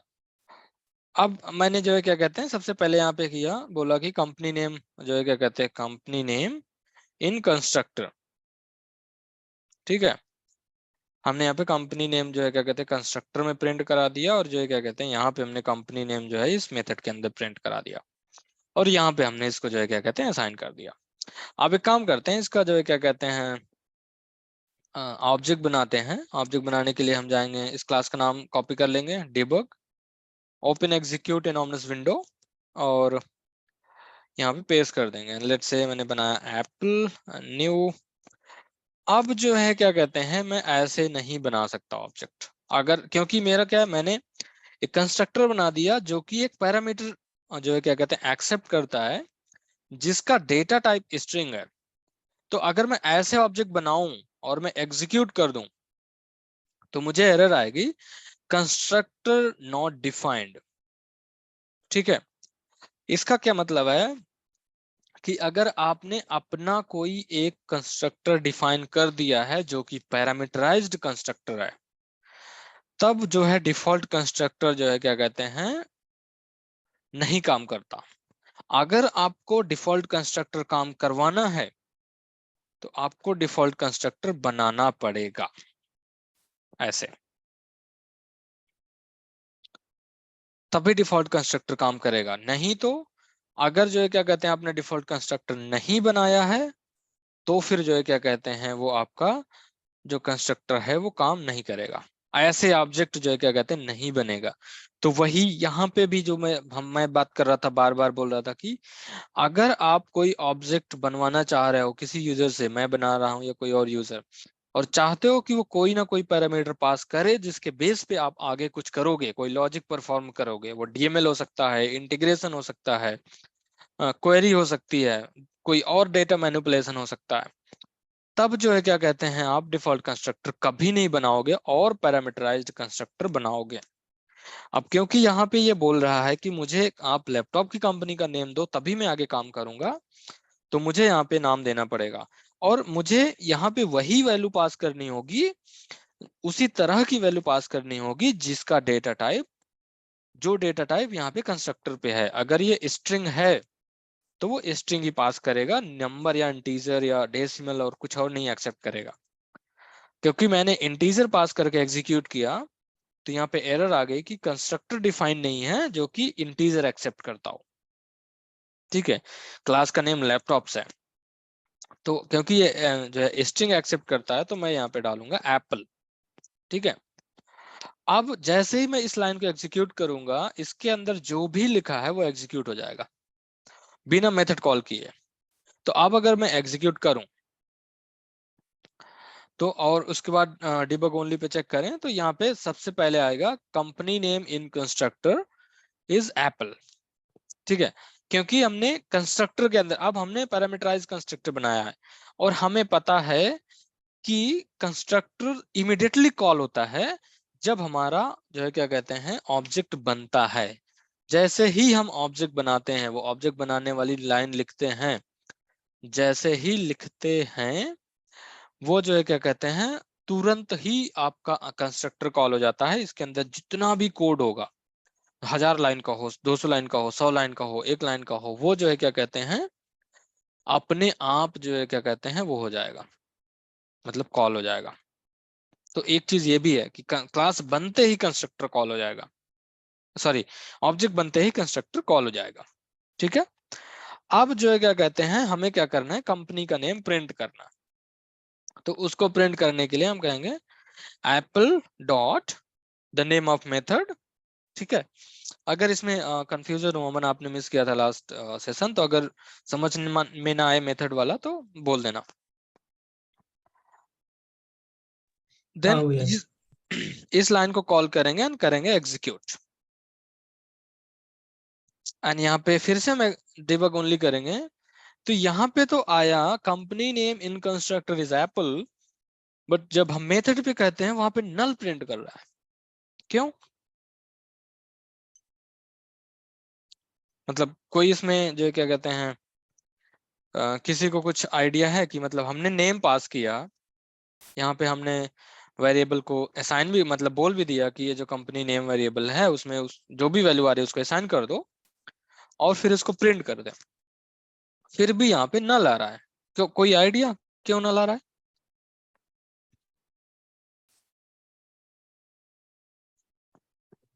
अब मैंने जो है क्या कहते हैं सबसे पहले यहाँ पे किया, बोला कि कंपनी नेम जो है क्या कहते हैं कंपनी नेम इन कंस्ट्रक्टर। ठीक है, हमने यहाँ पे कंपनी नेम जो है क्या कहते हैं कंस्ट्रक्टर में प्रिंट करा दिया और जो है क्या कहते हैं यहाँ पे हमने कंपनी नेम जो है इस मेथड के अंदर प्रिंट करा दिया और यहाँ पे हमने इसको जो है क्या कहते हैं असाइन कर दिया। अब एक काम करते हैं, इसका जो है क्या कहते हैं ऑब्जेक्ट बनाते हैं। ऑब्जेक्ट बनाने के लिए हम जाएंगे, इस क्लास का नाम कॉपी कर लेंगे डिबग, ओपन एग्जीक्यूट इन ओमनिस विंडो और यहाँ पे पेस्ट कर देंगे। लेट्स से मैंने बनाया एप्पल न्यू। अब जो है क्या कहते हैं मैं ऐसे नहीं बना सकता ऑब्जेक्ट, अगर क्योंकि मेरा क्या है मैंने एक कंस्ट्रक्टर बना दिया जो कि एक पैरामीटर जो है क्या कहते हैं एक्सेप्ट करता है जिसका डेटा टाइप स्ट्रिंग है। तो अगर मैं ऐसे ऑब्जेक्ट बनाऊं और मैं एग्जीक्यूट कर दूं तो मुझे एरर आएगी कंस्ट्रक्टर नॉट डिफाइंड। ठीक है, इसका क्या मतलब है कि अगर आपने अपना कोई एक कंस्ट्रक्टर डिफाइन कर दिया है जो कि पैरामीटराइज्ड कंस्ट्रक्टर है, तब जो है डिफॉल्ट कंस्ट्रक्टर जो है क्या कहते हैं नहीं काम करता। अगर आपको डिफॉल्ट कंस्ट्रक्टर काम करवाना है तो आपको डिफॉल्ट कंस्ट्रक्टर बनाना पड़ेगा ऐसे, तभी डिफॉल्ट कंस्ट्रक्टर काम करेगा। नहीं तो अगर जो है क्या कहते हैं आपने डिफॉल्ट कंस्ट्रक्टर नहीं बनाया है तो फिर जो है क्या कहते हैं वो आपका जो कंस्ट्रक्टर है वो काम नहीं करेगा, ऐसे ऑब्जेक्ट जो है क्या कहते हैं नहीं बनेगा। तो वही यहाँ पे भी जो मैं बात कर रहा था, बार बार बोल रहा था कि अगर आप कोई ऑब्जेक्ट बनवाना चाह रहे हो किसी यूजर से, मैं बना रहा हूँ या कोई और यूजर, और चाहते हो कि वो कोई ना कोई पैरामीटर पास करे जिसके बेस पे आप आगे कुछ करोगे, कोई लॉजिक परफॉर्म करोगे। वो डीएमएल हो सकता है, इंटीग्रेशन हो सकता है, क्वेरी हो सकती है, कोई और डेटा मैनिपुलेशन हो सकता है। तब जो है क्या कहते हैं, आप डिफॉल्ट कंस्ट्रक्टर कभी नहीं बनाओगे और पैरामीटराइज्ड कंस्ट्रक्टर बनाओगे। अब क्योंकि यहाँ पे ये बोल रहा है कि मुझे आप लैपटॉप की कंपनी का नेम दो तभी मैं आगे काम करूंगा, तो मुझे यहाँ पे नाम देना पड़ेगा और मुझे यहाँ पे वही वैल्यू पास करनी होगी, उसी तरह की वैल्यू पास करनी होगी जिसका डेटा टाइप, जो डेटा टाइप यहाँ पे कंस्ट्रक्टर पे है। अगर ये स्ट्रिंग है तो वो स्ट्रिंग ही पास करेगा, नंबर या इंटीजर या डेसिमल और कुछ और नहीं एक्सेप्ट करेगा। क्योंकि मैंने इंटीजर पास करके एग्जीक्यूट किया तो यहाँ पे एरर आ गई कि कंस्ट्रक्टर डिफाइन नहीं है जो कि इंटीजर एक्सेप्ट करता हो। ठीक है, क्लास का नेम लैपटॉप्स है, तो क्योंकि ये जो है स्ट्रिंग एक्सेप्ट करता है तो मैं यहाँ पे डालूंगा एप्पल। ठीक है, अब जैसे ही मैं इस लाइन को एग्जीक्यूट करूंगा, इसके अंदर जो भी लिखा है वो एग्जीक्यूट हो जाएगा बिना मेथड कॉल किए। तो अब अगर मैं एग्जीक्यूट करूं तो, और उसके बाद डिबग ओनली पे चेक करें तो यहाँ पे सबसे पहले आएगा company name in constructor is Apple. ठीक है, क्योंकि हमने कंस्ट्रक्टर के अंदर, अब हमने पैरामीटराइज कंस्ट्रक्टर बनाया है और हमें पता है कि कंस्ट्रक्टर इमीडिएटली कॉल होता है जब हमारा जो है क्या कहते हैं ऑब्जेक्ट बनता है। जैसे ही हम ऑब्जेक्ट बनाते हैं, वो ऑब्जेक्ट बनाने वाली लाइन लिखते हैं, जैसे ही लिखते हैं वो जो है क्या कहते हैं तुरंत ही आपका कंस्ट्रक्टर कॉल हो जाता है। इसके अंदर जितना भी कोड होगा, 1000 लाइन का हो, 200 लाइन का हो, 100 लाइन का हो, 1 लाइन का हो, वो जो है क्या कहते हैं अपने आप जो है क्या कहते हैं वो हो जाएगा, मतलब कॉल हो जाएगा। तो एक चीज ये भी है कि क्लास बनते ही कंस्ट्रक्टर कॉल हो जाएगा, सॉरी ऑब्जेक्ट बनते ही कंस्ट्रक्टर कॉल हो जाएगा। ठीक है, अब जो है क्या कहते हैं हमें क्या करना है, कंपनी का नेम प्रिंट करना। तो उसको प्रिंट करने के लिए हम कहेंगे Apple dot the name of method. ठीक है, अगर इसमें कंफ्यूजन हो, मन आपने मिस किया था लास्ट सेशन, तो अगर समझ में ना आए मेथड वाला तो बोल देना। हाँ देन भैया। इस लाइन को कॉल करेंगे एंड करेंगे एग्जीक्यूट, एंड यहाँ पे फिर से हम डिबग ओनली करेंगे। तो यहाँ पे तो आया company name in constructor is Apple, but जब हम मेथड पे कहते हैं वहां पे नल प्रिंट कर रहा है। क्यों? मतलब कोई इसमें जो क्या कहते हैं किसी को कुछ आइडिया है कि मतलब हमने नेम पास किया, यहाँ पे हमने वेरिएबल को असाइन भी, मतलब बोल भी दिया कि ये जो कंपनी नेम वेरिएबल है उसमें जो भी वैल्यू आ रही है उसको असाइन कर दो और फिर इसको प्रिंट कर दे, फिर भी यहाँ पे नल आ रहा है। क्यों? कोई आइडिया क्यों नल आ रहा है?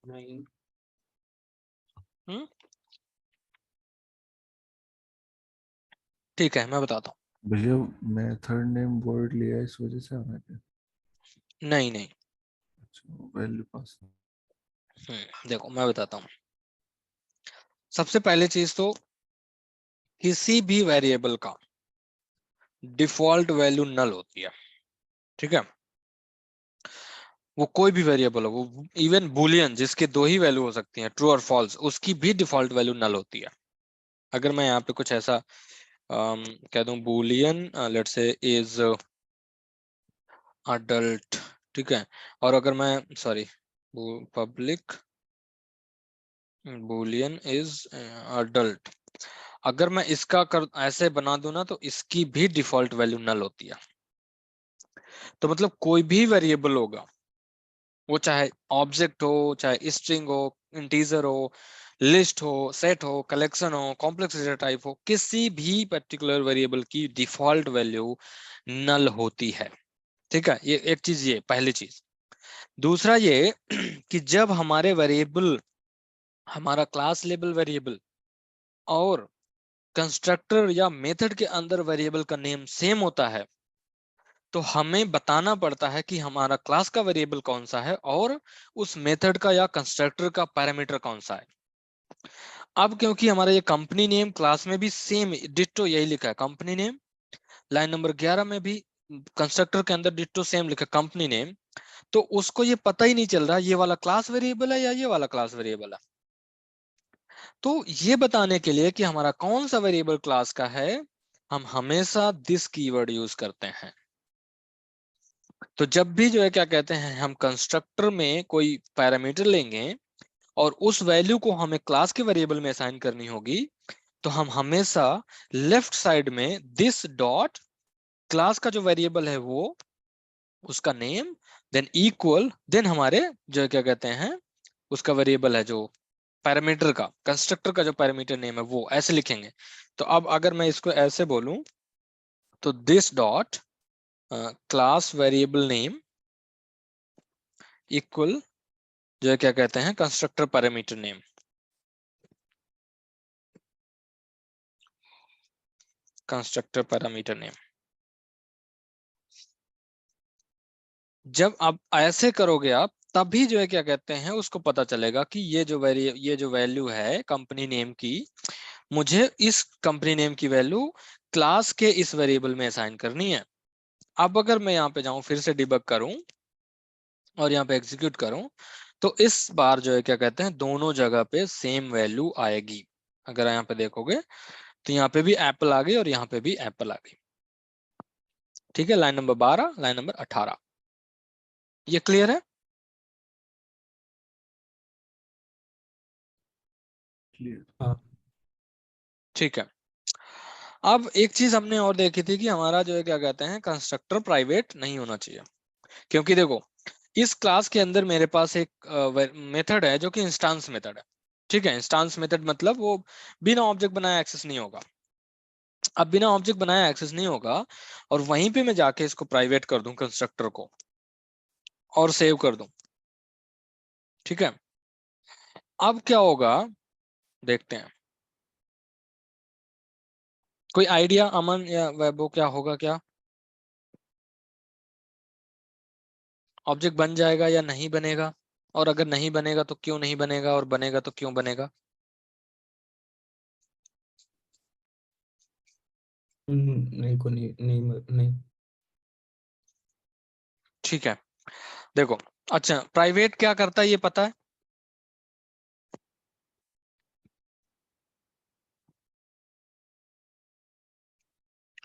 नहीं। हम्म, ठीक है मैं बताता भैया मैं थर्ड नेम वर्ड लिया इस वजह से आ रहा है क्या? हूँ। नहीं नहीं, अच्छा वैल्यू पास। देखो मैं बताता हूँ। सबसे पहले चीज तो किसी भी वेरिएबल का डिफॉल्ट वैल्यू नल होती है। ठीक है, वो कोई भी वेरिएबल हो, वो इवन बुलियन जिसके दो ही वैल्यू हो सकती हैं, ट्रू और फॉल्स, उसकी भी डिफॉल्ट वैल्यू नल होती है। अगर मैं यहाँ पे कुछ ऐसा कह दूं Boolean let's say is adult, ठीक है, और अगर मैं sorry public Boolean is adult, अगर मैं इसका ऐसे बना दूं ना तो इसकी भी डिफॉल्ट वैल्यू नल होती है। तो मतलब कोई भी वेरिएबल होगा, वो चाहे ऑब्जेक्ट हो, चाहे स्ट्रिंग हो, इंटीजर हो, लिस्ट हो, सेट हो, कलेक्शन हो, कॉम्प्लेक्स डेटा टाइप हो, किसी भी पर्टिकुलर वेरिएबल की डिफॉल्ट वैल्यू नल होती है। ठीक है, ये एक चीज, ये पहली चीज। दूसरा ये कि जब हमारे वेरिएबल, हमारा क्लास लेबल वेरिएबल और कंस्ट्रक्टर या मेथड के अंदर वेरिएबल का नेम सेम होता है, तो हमें बताना पड़ता है कि हमारा क्लास का वेरिएबल कौन सा है और उस मेथड का या कंस्ट्रक्टर का पैरामीटर कौन सा है। अब क्योंकि हमारा ये कंपनी नेम क्लास में भी सेम डिट्टो यही लिखा है, कंपनी नेम, लाइन नंबर 11 में भी कंस्ट्रक्टर के अंदर डिट्टो सेम लिखा कंपनी नेम, तो उसको ये पता ही नहीं चल रहा ये वाला क्लास वेरिएबल है या ये वाला क्लास वेरिएबल है। तो ये बताने के लिए कि हमारा कौन सा वेरिएबल क्लास का है, हम हमेशा दिस कीवर्ड यूज करते हैं। तो जब भी जो है क्या कहते हैं, हम कंस्ट्रक्टर में कोई पैरामीटर लेंगे और उस वैल्यू को हमें क्लास के वेरिएबल में असाइन करनी होगी, तो हम हमेशा लेफ्ट साइड में दिस डॉट क्लास का जो वेरिएबल है वो उसका नेम, देन इक्वल, देन हमारे जो है क्या कहते हैं उसका वेरिएबल है जो पैरामीटर का, कंस्ट्रक्टर का जो पैरामीटर नेम है वो ऐसे लिखेंगे। तो अब अगर मैं इसको ऐसे बोलूं तो this dot class variable name equal जो है क्या कहते हैं constructor parameter name, constructor parameter name. जब आप ऐसे करोगे आप तभी जो है क्या कहते हैं उसको पता चलेगा कि ये जो वैल्यू है कंपनी नेम की, मुझे इस कंपनी नेम की वैल्यू क्लास के इस वेरिएबल में असाइन करनी है। अब अगर मैं यहाँ पे जाऊं फिर से डिबग करूं और यहाँ पे एग्जीक्यूट करूं, तो इस बार जो है क्या कहते हैं दोनों जगह पे सेम वैल्यू आएगी। अगर यहाँ पे देखोगे तो यहाँ पे भी एप्पल आ गई और यहाँ पे भी एप्पल आ गई। ठीक है, लाइन नंबर 12, लाइन नंबर 18, ये क्लियर है? क्लियर। हाँ। ठीक है। अब एक चीज हमने और देखी थी कि हमारा जो है क्या कहते हैं कंस्ट्रक्टर प्राइवेट नहीं होना चाहिए, क्योंकि देखो इस क्लास के अंदर मेरे पास एक मेथड है जो कि इंस्टांस मेथड है। ठीक है, इंस्टांस मेथड मतलब वो बिना ऑब्जेक्ट बनाए एक्सेस नहीं होगा। अब बिना ऑब्जेक्ट बनाए एक्सेस नहीं होगा और वहीं पे मैं जाके इसको प्राइवेट कर दूं कंस्ट्रक्टर को और सेव कर दूं। ठीक है, अब क्या होगा देखते हैं। कोई आइडिया अमन या वैभव, क्या होगा? क्या ऑब्जेक्ट बन जाएगा या नहीं बनेगा? और अगर नहीं बनेगा तो क्यों नहीं बनेगा, और बनेगा तो क्यों बनेगा? नहीं को नहीं नहीं नहीं। ठीक है, देखो, अच्छा प्राइवेट क्या करता है ये पता है?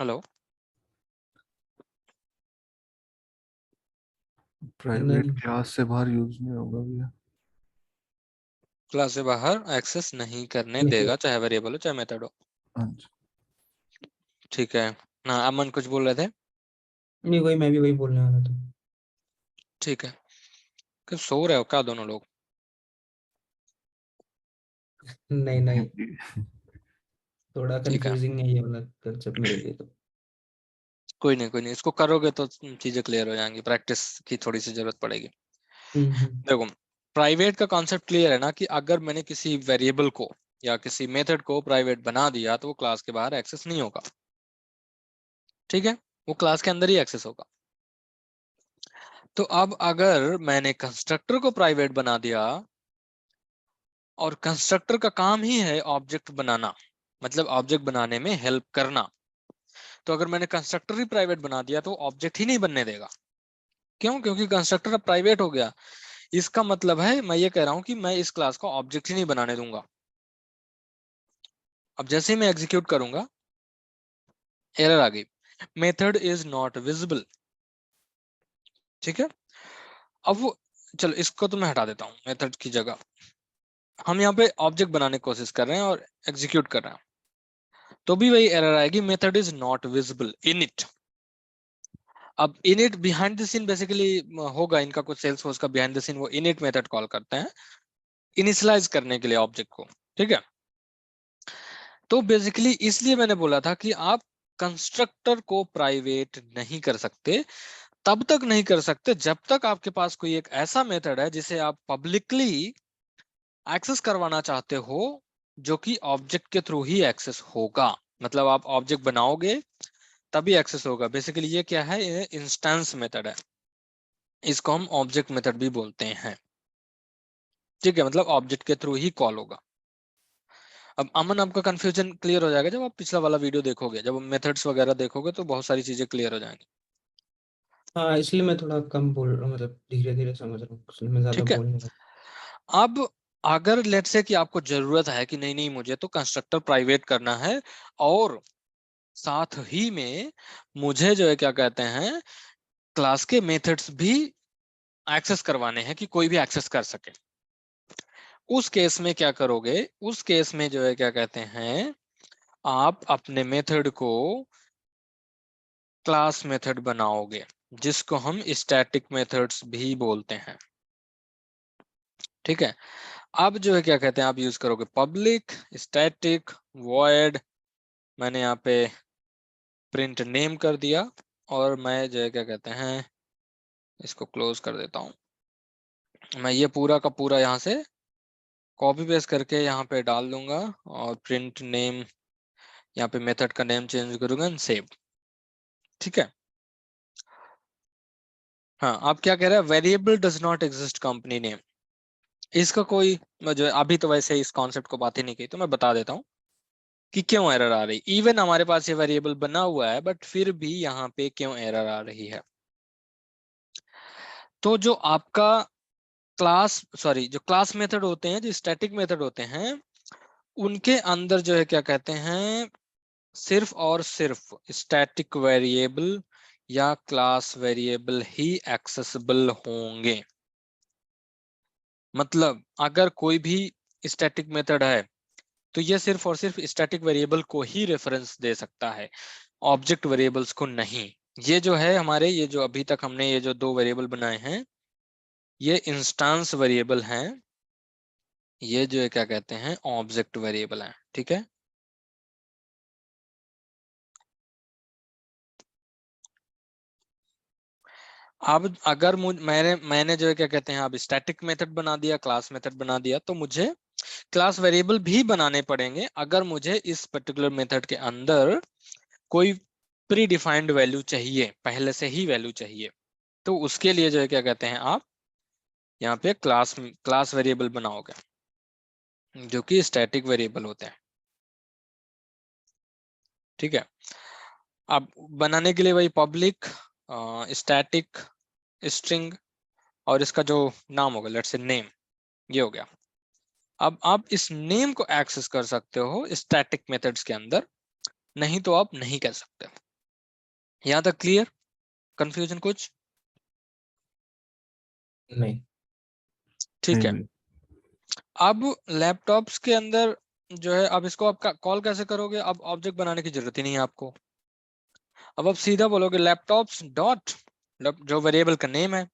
हेलो, प्राइवेट नहीं क्लास से बाहर यूज नहीं होगा भैया। क्लास से बाहर एक्सेस नहीं करने नहीं देगा, चाहे वेरिएबल हो चाहे मेथड हो। हाँ जी। ठीक है ना, अमन कुछ बोल रहे थे? नहीं, वही मैं भी वही बोलने वाला था। ठीक है, कि सो रहे हो क्या दोनों लोग? नहीं नहीं, थोड़ा ठीक है, कंफ्यूजिंग है ये वाला कंसेप्ट मेरे लिए तो। कोई नहीं कोई नहीं, इसको करोगे तो चीजें क्लियर हो जाएंगी, प्रैक्टिस की थोड़ी सी जरूरत पड़ेगी। हम्म। देखो, प्राइवेट का कॉन्सेप्ट क्लियर है ना, कि अगर मैंने किसी वेरिएबल को या किसी मेथड को प्राइवेट बना दिया तो वो क्लास के बाहर एक्सेस नहीं होगा। ठीक है, वो क्लास के अंदर ही एक्सेस होगा। तो अब अगर मैंने कंस्ट्रक्टर को प्राइवेट बना दिया, और कंस्ट्रक्टर का काम ही है ऑब्जेक्ट बनाना, मतलब ऑब्जेक्ट बनाने में हेल्प करना, तो अगर मैंने कंस्ट्रक्टर ही प्राइवेट बना दिया तो ऑब्जेक्ट ही नहीं बनने देगा। क्यों? क्योंकि कंस्ट्रक्टर अब प्राइवेट हो गया। इसका मतलब है मैं ये कह रहा हूं कि मैं इस क्लास को ऑब्जेक्ट ही नहीं बनाने दूंगा। अब जैसे ही मैं एग्जीक्यूट करूंगा एरर आ गई, मेथड इज नॉट विजिबल। ठीक है, अब वो, चलो इसको तो मैं हटा देता हूँ मेथड की जगह। हम यहाँ पे ऑब्जेक्ट बनाने की कोशिश कर रहे हैं और एग्जीक्यूट कर रहे हैं, तो भी वही एरर आएगी, method is not visible in it. अब init behind the scene basically होगा इनका कुछ, सेल्सफोर्स का बिहाइंड द सीन वो इनिट मेथड कॉल करते हैं इनिशियलाइज करने के लिए ऑब्जेक्ट को। ठीक है, तो बेसिकली इसलिए मैंने बोला था कि आप कंस्ट्रक्टर को प्राइवेट नहीं कर सकते, तब तक नहीं कर सकते जब तक आपके पास कोई एक ऐसा मेथड है जिसे आप पब्लिकली एक्सेस करवाना चाहते हो, जो कि ऑब्जेक्ट के थ्रू ही एक्सेस होगा। मतलब आप ऑब्जेक्ट बनाओगे तभी एक्सेस होगा। बेसिकली ये क्या है, ये इंस्टेंस मेथड है, इसको हम ऑब्जेक्ट मेथड भी बोलते हैं। ठीक है, मतलब ऑब्जेक्ट के थ्रू ही कॉल होगा। अब अमन आपका कंफ्यूजन क्लियर हो जाएगा जब आप पिछला वाला वीडियो देखोगे, जब मेथड्स वगैरह देखोगे तो बहुत सारी चीजें क्लियर हो जाएंगी। हाँ, इसलिए मैं थोड़ा कम बोल रहा हूँ, मतलब धीरे-धीरे समझ रहा हूँ, मैं ज़्यादा ठीक है। बोल नहीं रहा। अब अगर लेट्स से कि आपको जरूरत है कि नहीं नहीं मुझे तो कंस्ट्रक्टर प्राइवेट करना है और साथ ही में मुझे जो है क्या कहते हैं क्लास के मेथड्स भी एक्सेस करवाने हैं कि कोई भी एक्सेस कर सके, उस केस में क्या करोगे? उस केस में जो है क्या कहते हैं आप अपने मेथड को क्लास मेथड बनाओगे, जिसको हम स्टैटिक मेथड्स भी बोलते हैं। ठीक है। अब जो है क्या कहते हैं आप यूज करोगे पब्लिक स्टैटिक वॉइड, मैंने यहाँ पे प्रिंट नेम कर दिया और मैं जो है क्या कहते हैं इसको क्लोज कर देता हूं। मैं ये पूरा का पूरा यहाँ से कॉपी पेस्ट करके यहाँ पे डाल दूंगा और प्रिंट नेम यहाँ पे मेथड का नेम चेंज करूंगा एंड सेव। ठीक है। हाँ, आप क्या कह रहे हैं? Variable does not exist company name, इसका कोई जो अभी तो वैसे इस कॉन्सेप्ट को बात ही नहीं की, तो मैं बता देता हूँ कि क्यों एरर आ रही। इवन हमारे पास ये वेरिएबल बना हुआ है बट फिर भी यहाँ पे क्यों एरर आ रही है। तो जो आपका जो क्लास मेथड होते हैं, जो स्टैटिक मेथड होते हैं, उनके अंदर जो है क्या कहते हैं सिर्फ और सिर्फ स्टैटिक वेरिएबल या क्लास वेरिएबल ही एक्सेसिबल होंगे। मतलब अगर कोई भी स्टैटिक मेथड है तो ये सिर्फ और सिर्फ स्टैटिक वेरिएबल को ही रेफरेंस दे सकता है, ऑब्जेक्ट वेरिएबल्स को नहीं। ये जो है हमारे, ये जो अभी तक हमने ये जो दो वेरिएबल बनाए हैं ये इंस्टेंस वेरिएबल हैं, ये जो है क्या कहते हैं ऑब्जेक्ट वेरिएबल हैं। ठीक है। अब अगर मैंने जो है क्या कहते हैं अब स्टैटिक मेथड बना दिया, क्लास मेथड बना दिया, तो मुझे क्लास वेरिएबल भी बनाने पड़ेंगे अगर मुझे इस पर्टिकुलर मेथड के अंदर कोई प्री डिफाइंड वैल्यू चाहिए, पहले से ही वैल्यू चाहिए। तो उसके लिए जो है क्या कहते हैं आप यहाँ पे क्लास वेरिएबल बनाओगे जो कि स्टैटिक वेरिएबल होते हैं। ठीक है। अब बनाने के लिए वही पब्लिक स्टैटिक स्ट्रिंग और इसका जो नाम होगा लेट्स से नेम, ये हो गया। अब आप इस नेम को एक्सेस कर सकते हो स्टैटिक मेथड्स के अंदर, नहीं तो आप नहीं कर सकते। यहां तक क्लियर? कंफ्यूजन कुछ? नहीं। ठीक नहीं है। नहीं। अब लैपटॉप्स के अंदर जो है अब इसको आप कॉल कैसे करोगे? अब ऑब्जेक्ट बनाने की जरूरत ही नहीं है आपको। अब आप सीधा बोलोगे लैपटॉप्स डॉट जो वेरिएबल का नेम है,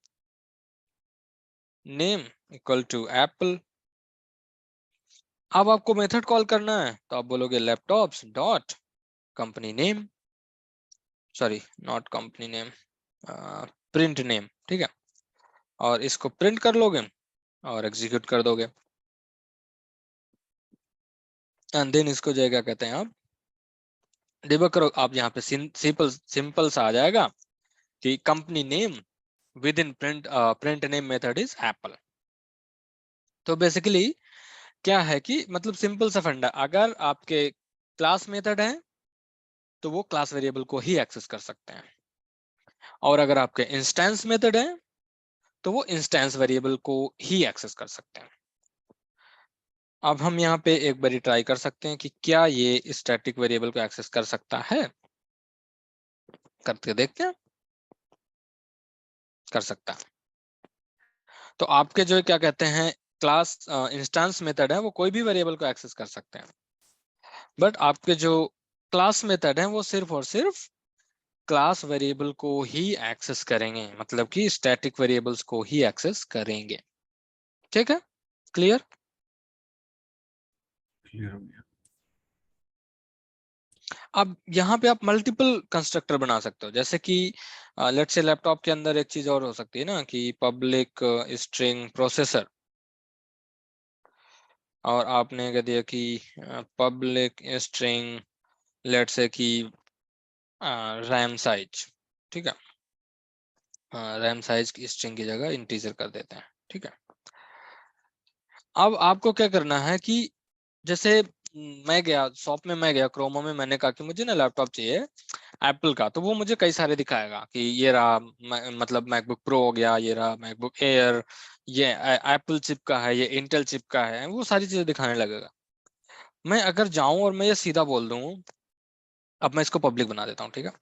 नेम इक्वल टू एप्पल। अब आपको मेथड कॉल करना है तो आप बोलोगे laptops dot company name, sorry not company name, print name. ठीक है। और इसको प्रिंट कर लोगे और एग्जीक्यूट कर दोगे एंड देन इसको जो है क्या कहते हैं आप डिबग करो। आप यहाँ पे सिंपल सा आ जाएगा कि company name with in print name method is Apple. तो बेसिकली क्या है कि मतलब सिंपल सा फंडा, अगर आपके क्लास मेथड है तो वो क्लास वेरिएबल को ही एक्सेस कर सकते हैं, और अगर आपके इंस्टेंस मेथड है तो वो इंस्टेंस वेरिएबल को ही एक्सेस कर सकते हैं। अब हम यहाँ पे एक बारी ट्राई कर सकते हैं कि क्या ये स्टैटिक वेरिएबल को एक्सेस कर सकता है, करके देखते हैं। कर सकता है। तो आपके जो क्या कहते हैं क्लास इंस्टेंस मेथड है वो कोई भी वेरिएबल को एक्सेस कर सकते हैं, बट आपके जो क्लास मेथड है वो सिर्फ और सिर्फ क्लास वेरिएबल को ही एक्सेस करेंगे, मतलब कि स्टैटिक वेरिएबल्स को ही एक्सेस करेंगे। ठीक है। क्लियर? क्लियर हो गया। अब यहाँ पे आप मल्टीपल कंस्ट्रक्टर बना सकते हो, जैसे कि लेट्स से लैपटॉप के अंदर एक चीज और हो सकती है ना कि पब्लिक स्ट्रिंग प्रोसेसर, और आपने कह दिया कि पब्लिक स्ट्रिंग लेट्स से कि रैम साइज। ठीक है। रैम साइज की स्ट्रिंग की जगह इंटीजर कर देते हैं। ठीक है। अब आपको क्या करना है कि जैसे मैं गया शॉप में, मैं गया क्रोमा में, मैंने कहा कि मुझे ना लैपटॉप चाहिए एप्पल का, तो वो मुझे कई सारे दिखाएगा कि ये रहा मतलब मैकबुक प्रो हो गया, ये रहा मैकबुक एयर, ये एप्पल चिप का है, ये इंटेल चिप का है, वो सारी चीजें दिखाने लगेगा। मैं अगर जाऊं और मैं ये सीधा बोल दूं, अब मैं इसको पब्लिक बना देता हूँ, ठीक है।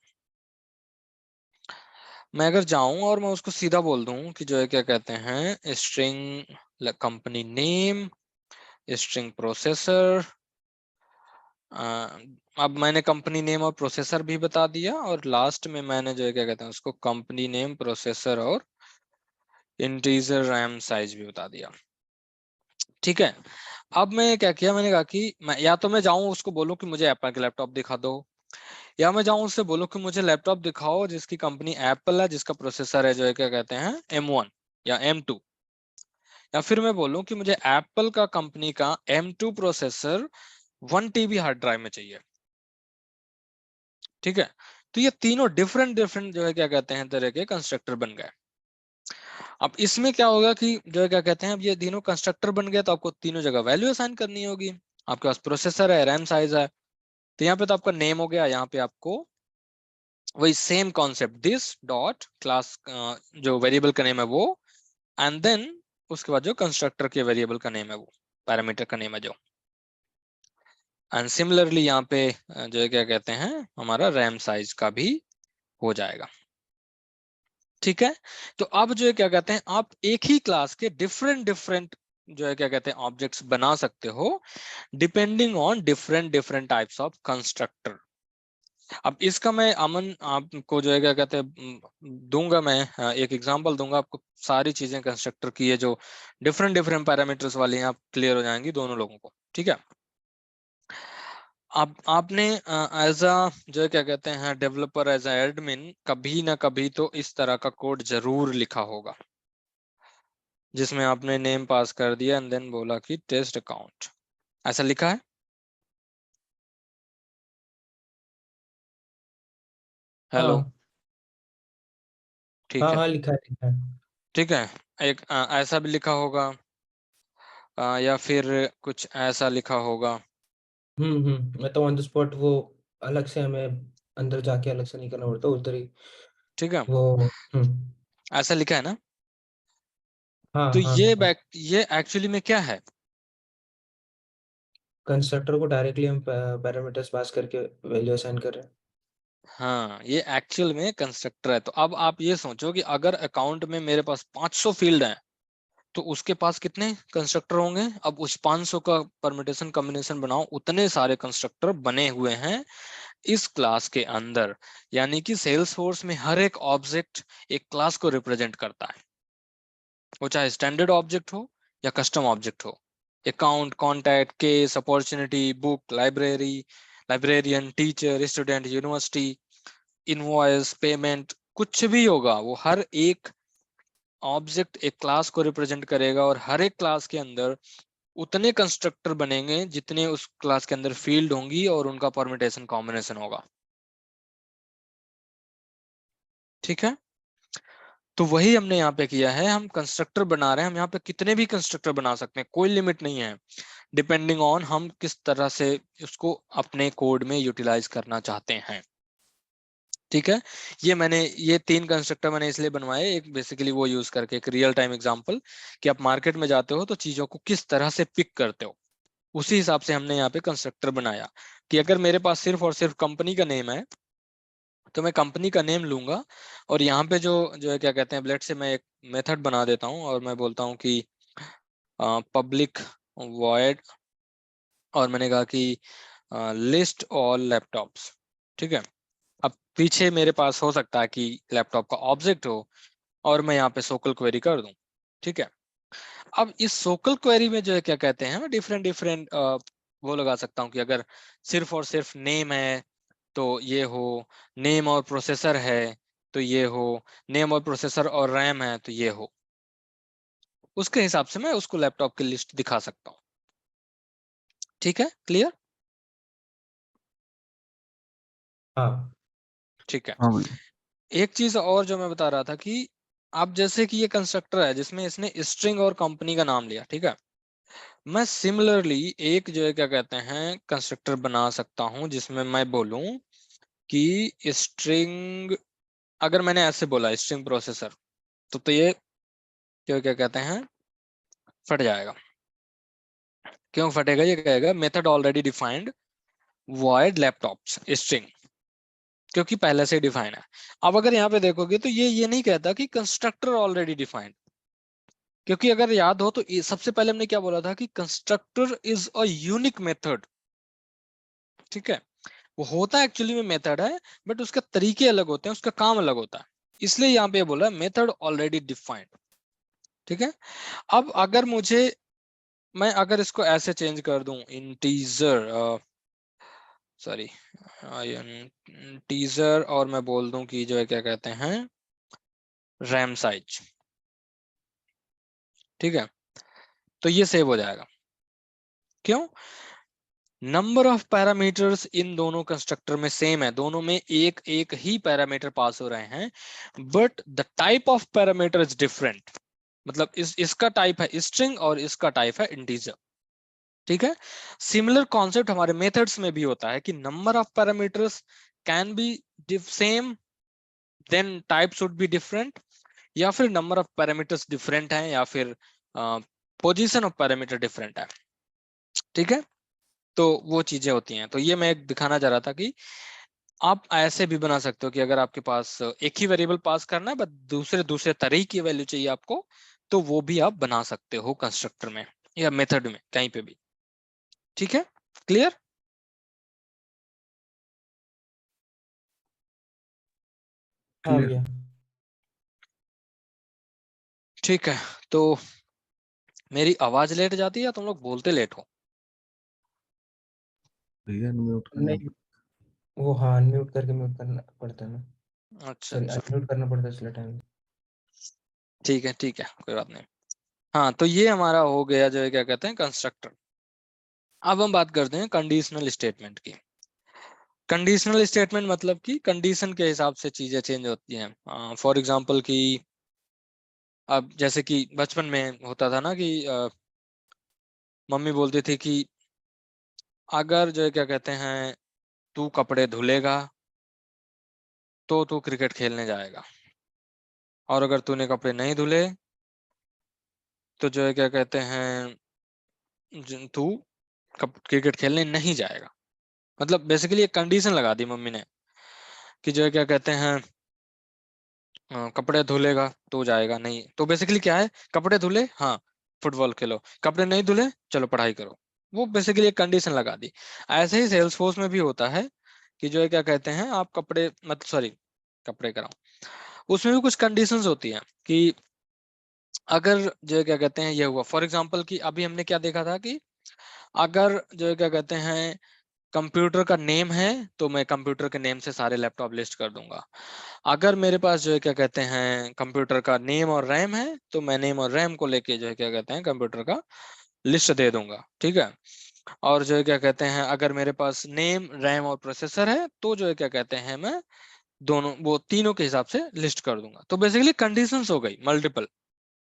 मैं अगर जाऊं और मैं उसको सीधा बोल दूं कि जो है क्या कहते हैं string company name, string processor, अब मैंने कंपनी नेम और प्रोसेसर भी बता दिया, और लास्ट में मैंने जो है क्या कहते हैं उसको कंपनी नेम, प्रोसेसर और इंटीजर रैम साइज भी बता दिया, ठीक है। अब मैं क्या किया, मैंने कहा कि मैं या तो मैं जाऊं उसको बोलूं कि मुझे एप्पल के लैपटॉप दिखा दो, या मैं जाऊं उससे बोलूं कि मुझे लैपटॉप दिखाओ जिसकी कंपनी एप्पल है, जिसका प्रोसेसर है जो है क्या कहते हैं M1 या M2, या फिर मैं बोलूं कि मुझे एप्पल का कंपनी का M2 processor 1 TB hard drive में चाहिए, ठीक है। तो ये तीनों डिफरेंट डिफरेंट जो है क्या कहते हैं तरह के कंस्ट्रक्टर बन गए। अब इसमें क्या होगा कि जो है क्या कहते हैं अब ये तीनों कंस्ट्रक्टर बन गए, तो आपको तीनों जगह वैल्यू असाइन करनी होगी। आपके पास प्रोसेसर है, रैम साइज है, तो यहाँ पे तो आपका नेम हो गया, यहाँ पे आपको वही same concept this dot class जो वेरिएबल का नेम है वो, एंड देन उसके बाद जो कंस्ट्रक्टर के वेरिएबल का नेम है वो, पैरामीटर का नेम है जो, एंड सिमिलरली यहाँ पे जो है क्या कहते हैं हमारा रैम साइज का भी हो जाएगा, ठीक है। तो अब जो है क्या कहते हैं आप एक ही क्लास के डिफरेंट डिफरेंट जो है क्या कहते हैं ऑब्जेक्ट्स बना सकते हो depending on different different types of constructor. अब इसका मैं अमन आपको जो है क्या कहते हैं दूंगा, मैं एक एग्जांपल दूंगा आपको, सारी चीजें कंस्ट्रक्टर की है जो डिफरेंट डिफरेंट पैरामीटर्स वाली हैं, आप क्लियर हो जाएंगी दोनों लोगों को, ठीक है। आप आपने एज अ जो है क्या कहते हैं डेवलपर, एज अ एडमिन, कभी ना कभी तो इस तरह का कोड जरूर लिखा होगा जिसमें आपने नेम पास कर दिया एंड देन बोला कि टेस्ट अकाउंट, ऐसा लिखा है? हेलो, हाँ ठीक हाँ है, हाँ, लिखा है। ठीक है। एक ऐसा भी लिखा होगा, या फिर कुछ ऐसा लिखा होगा, मैं तो ऑन द स्पॉट वो अलग से हमें अंदर जाके अलग से नहीं करना पड़ता, उधर ही ठीक है, वो। ऐसा लिखा है ना। हाँ तो हाँ ये हाँ। ये एक्चुअली में क्या है? कंस्ट्रक्टर को डायरेक्टली हम पैरामीटर्स पास करके वैल्यू असाइन कर रहे हैं। हाँ, ये एक्चुअल में कंस्ट्रक्टर है। तो अब आप ये सोचो कि अगर अकाउंट में मेरे पास 500 फील्ड हैं, तो उसके पास कितने कंस्ट्रक्टर होंगे? अब उस 500 का परम्यूटेशन कॉम्बिनेशन बनाओ, उतने सारे कंस्ट्रक्टर बने हुए हैं इस क्लास के अंदर। यानी कि सेल्स फोर्स में हर एक ऑब्जेक्ट एक क्लास को रिप्रेजेंट करता है, वो चाहे स्टैंडर्ड ऑब्जेक्ट हो या कस्टम ऑब्जेक्ट हो। Account, contact, case, opportunity, book, library, librarian, teacher, student, university, invoice, payment, कुछ भी होगा, वो हर एक ऑब्जेक्ट एक क्लास को रिप्रेजेंट करेगा, और हर एक क्लास के अंदर उतने कंस्ट्रक्टर बनेंगे जितने उस क्लास के अंदर फील्ड होंगी और उनका परम्यूटेशन कॉम्बिनेशन होगा, ठीक है। तो वही हमने यहाँ पे किया है, हम कंस्ट्रक्टर बना रहे हैं, हम यहाँ पे कितने भी कंस्ट्रक्टर बना सकते हैं, कोई लिमिट नहीं है, डिपेंडिंग ऑन हम किस तरह से उसको अपने कोड में यूटिलाइज करना चाहते हैं, ठीक है। ये 3 कंस्ट्रक्टर मैंने इसलिए बनवाए, एक बेसिकली वो यूज करके एक रियल टाइम एग्जांपल कि आप मार्केट में जाते हो तो चीजों को किस तरह से पिक करते हो, उसी हिसाब से हमने यहाँ पे कंस्ट्रक्टर बनाया कि अगर मेरे पास सिर्फ और सिर्फ कंपनी का नेम है, तो मैं कंपनी का नेम लूंगा, और यहाँ पे जो जो है क्या कहते हैं लेट से मैं एक मेथड बना देता हूँ और मैं बोलता हूँ कि पब्लिक वॉइड, और मैंने कहा कि लिस्ट ऑल लैपटॉप्स, ठीक है। अब पीछे मेरे पास हो सकता है कि लैपटॉप का ऑब्जेक्ट हो, और मैं यहाँ पे सोकल क्वेरी कर दूं, ठीक है। अब इस सोकल क्वेरी में जो है क्या कहते हैं मैं डिफरेंट डिफरेंट वो लगा सकता हूँ कि अगर सिर्फ और सिर्फ नेम है तो ये हो, नेम और प्रोसेसर है तो ये हो, नेम और प्रोसेसर और रैम है तो ये हो, उसके हिसाब से मैं उसको लैपटॉप की लिस्ट दिखा सकता हूँ, ठीक है, क्लियर? हाँ ठीक है। हाँ भैया। एक चीज और जो मैं बता रहा था कि अब जैसे कि ये कंस्ट्रक्टर है जिसमें इसने स्ट्रिंग और कंपनी का नाम लिया, ठीक है। मैं सिमिलरली एक जो है क्या कहते हैं कंस्ट्रक्टर बना सकता हूं जिसमें मैं बोलूं कि स्ट्रिंग, अगर मैंने ऐसे बोला स्ट्रिंग प्रोसेसर, तो ये जो क्या कहते हैं फट जाएगा। क्यों फटेगा? ये कहेगा method already defined void laptops string, क्योंकि पहले से डिफाइन है। अब अगर यहाँ पे देखोगे तो ये नहीं कहता कि कंस्ट्रक्टर ऑलरेडी डिफाइंड, क्योंकि अगर याद हो तो सबसे पहले हमने क्या बोला था कि constructor is a unique method. ठीक है, वो होता एक्चुअली में मेथड है, बट उसका तरीके अलग होते हैं, उसका काम अलग होता है, इसलिए यहाँ पे बोला मेथड ऑलरेडी डिफाइंड। ठीक है, अब अगर मैं अगर इसको ऐसे चेंज कर दूं इंटीजर, सॉरी टीजर, और मैं बोल दूं कि जो है क्या कहते हैं रैम साइज, ठीक है, तो ये सेव हो जाएगा। क्यों? नंबर ऑफ पैरामीटर्स इन दोनों कंस्ट्रक्टर में सेम है, दोनों में एक एक ही पैरामीटर पास हो रहे हैं, but the type of parameter is different. मतलब इसका टाइप है स्ट्रिंग और इसका टाइप है इंटीजर। ठीक है, सिमिलर कॉन्सेप्ट हमारे मेथड्स में भी होता है कि number of parameters can be same, then type should be different, या फिर नंबर ऑफ पैरामीटर्स डिफरेंट है, या फिर पोजीशन ऑफ पैरामीटर डिफरेंट है। ठीक है, तो वो चीजें होती हैं। तो ये मैं एक दिखाना चाह रहा था कि आप ऐसे भी बना सकते हो कि अगर आपके पास एक ही वेरिएबल पास करना है बट दूसरे दूसरे तरह की वैल्यू चाहिए आपको, तो वो भी आप बना सकते हो कंस्ट्रक्टर में या मेथड में कहीं पे भी। ठीक है, क्लियर? हाँ क्लियर। भैया। ठीक है, तो मेरी आवाज लेट जाती है या तुम लोग बोलते लेट हो? भैया म्यूट करना नहीं, वो हाँ अनम्यूट करके म्यूट करना पड़ता है ना, अच्छा सॉरी अच्छा, अनम्यूट करना पड़ता है इसलिए टाइम। ठीक है ठीक है, कोई बात नहीं। हाँ, तो ये हमारा हो गया जो है क्या कहते हैं कंस्ट्रक्टर। अब हम बात करते हैं कंडीशनल स्टेटमेंट की। कंडीशनल स्टेटमेंट मतलब कि कंडीशन के हिसाब से चीजें चेंज होती हैं। फॉर एग्जांपल कि अब जैसे कि बचपन में होता था ना कि मम्मी बोलती थी कि अगर जो है क्या कहते हैं तू कपड़े धुलेगा तो तू क्रिकेट खेलने जाएगा, और अगर तूने कपड़े नहीं धुले तो जो है क्या कहते हैं तू क्रिकेट खेलने नहीं जाएगा। मतलब बेसिकली एक कंडीशन लगा दी मम्मी ने कि जो है क्या कहते हैं कपड़े धुलेगा तो जाएगा, नहीं तो बेसिकली क्या है, कपड़े धुले हाँ फुटबॉल खेलो, कपड़े नहीं धुले चलो पढ़ाई करो। वो बेसिकली एक कंडीशन लगा दी। ऐसे ही सेल्स फोर्स में भी होता है कि जो है क्या कहते हैं आप कपड़े मतलब सॉरी कपड़े कराओ, उसमें भी कुछ कंडीशंस होती हैं कि अगर जो है क्या कहते हैं ये हुआ, फॉर एग्जांपल कि अभी हमने क्या देखा था कि अगर जो है क्या कहते हैं कंप्यूटर का नेम है तो मैं कंप्यूटर के नेम से सारे लैपटॉप लिस्ट कर दूंगा। अगर मेरे पास जो है क्या कहते हैं कंप्यूटर का नेम और रैम है तो मैं नेम और रैम को लेके जो है क्या कहते हैं कंप्यूटर का लिस्ट दे दूंगा। ठीक है, और जो है क्या कहते हैं अगर मेरे पास नेम रैम और प्रोसेसर है तो जो है क्या कहते हैं मैं दोनों वो तीनों के हिसाब से लिस्ट कर दूंगा। तो बेसिकली कंडीशंस हो गई मल्टीपल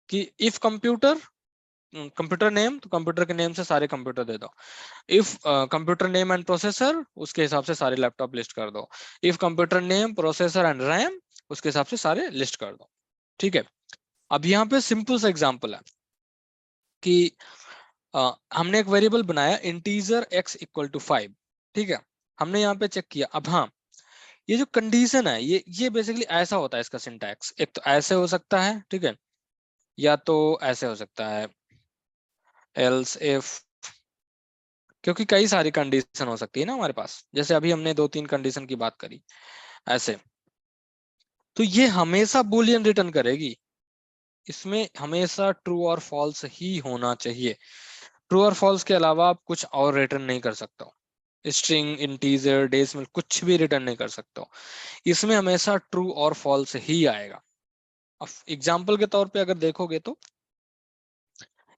कि इफ कंप्यूटर कंप्यूटर नेम तो कंप्यूटर के नेम से सारे कंप्यूटर दे दो, if computer name and processor उसके हिसाब से सारे लैपटॉप लिस्ट कर दो, if computer name processor and RAM उसके हिसाब से सारे लिस्ट कर दो। ठीक है, अब यहाँ पे सिंपल सा एग्जांपल है कि हमने एक वेरिएबल बनाया इंटीजर x इक्वल टू 5। ठीक है, हमने यहाँ पे चेक किया। अब हाँ, ये जो कंडीशन है ये बेसिकली ऐसा होता है इसका सिंटैक्स, एक तो ऐसे हो सकता है, ठीक है, या तो ऐसे हो सकता है एल्स इफ, क्योंकि कई सारी कंडीशन हो सकती है ना हमारे पास, जैसे अभी हमने 2-3 कंडीशन की बात करी ऐसे। तो ये हमेशा बुलियन रिटर्न करेगी, इसमें हमेशा ट्रू और फॉल्स ही होना चाहिए। ट्रू और फॉल्स के अलावा आप कुछ और रिटर्न नहीं कर सकते हो, स्ट्रिंग इंटीजर डेसिमल कुछ भी रिटर्न नहीं कर सकते हो, इसमें हमेशा ट्रू और फॉल्स ही आएगा। अब एग्जाम्पल के तौर पे अगर देखोगे तो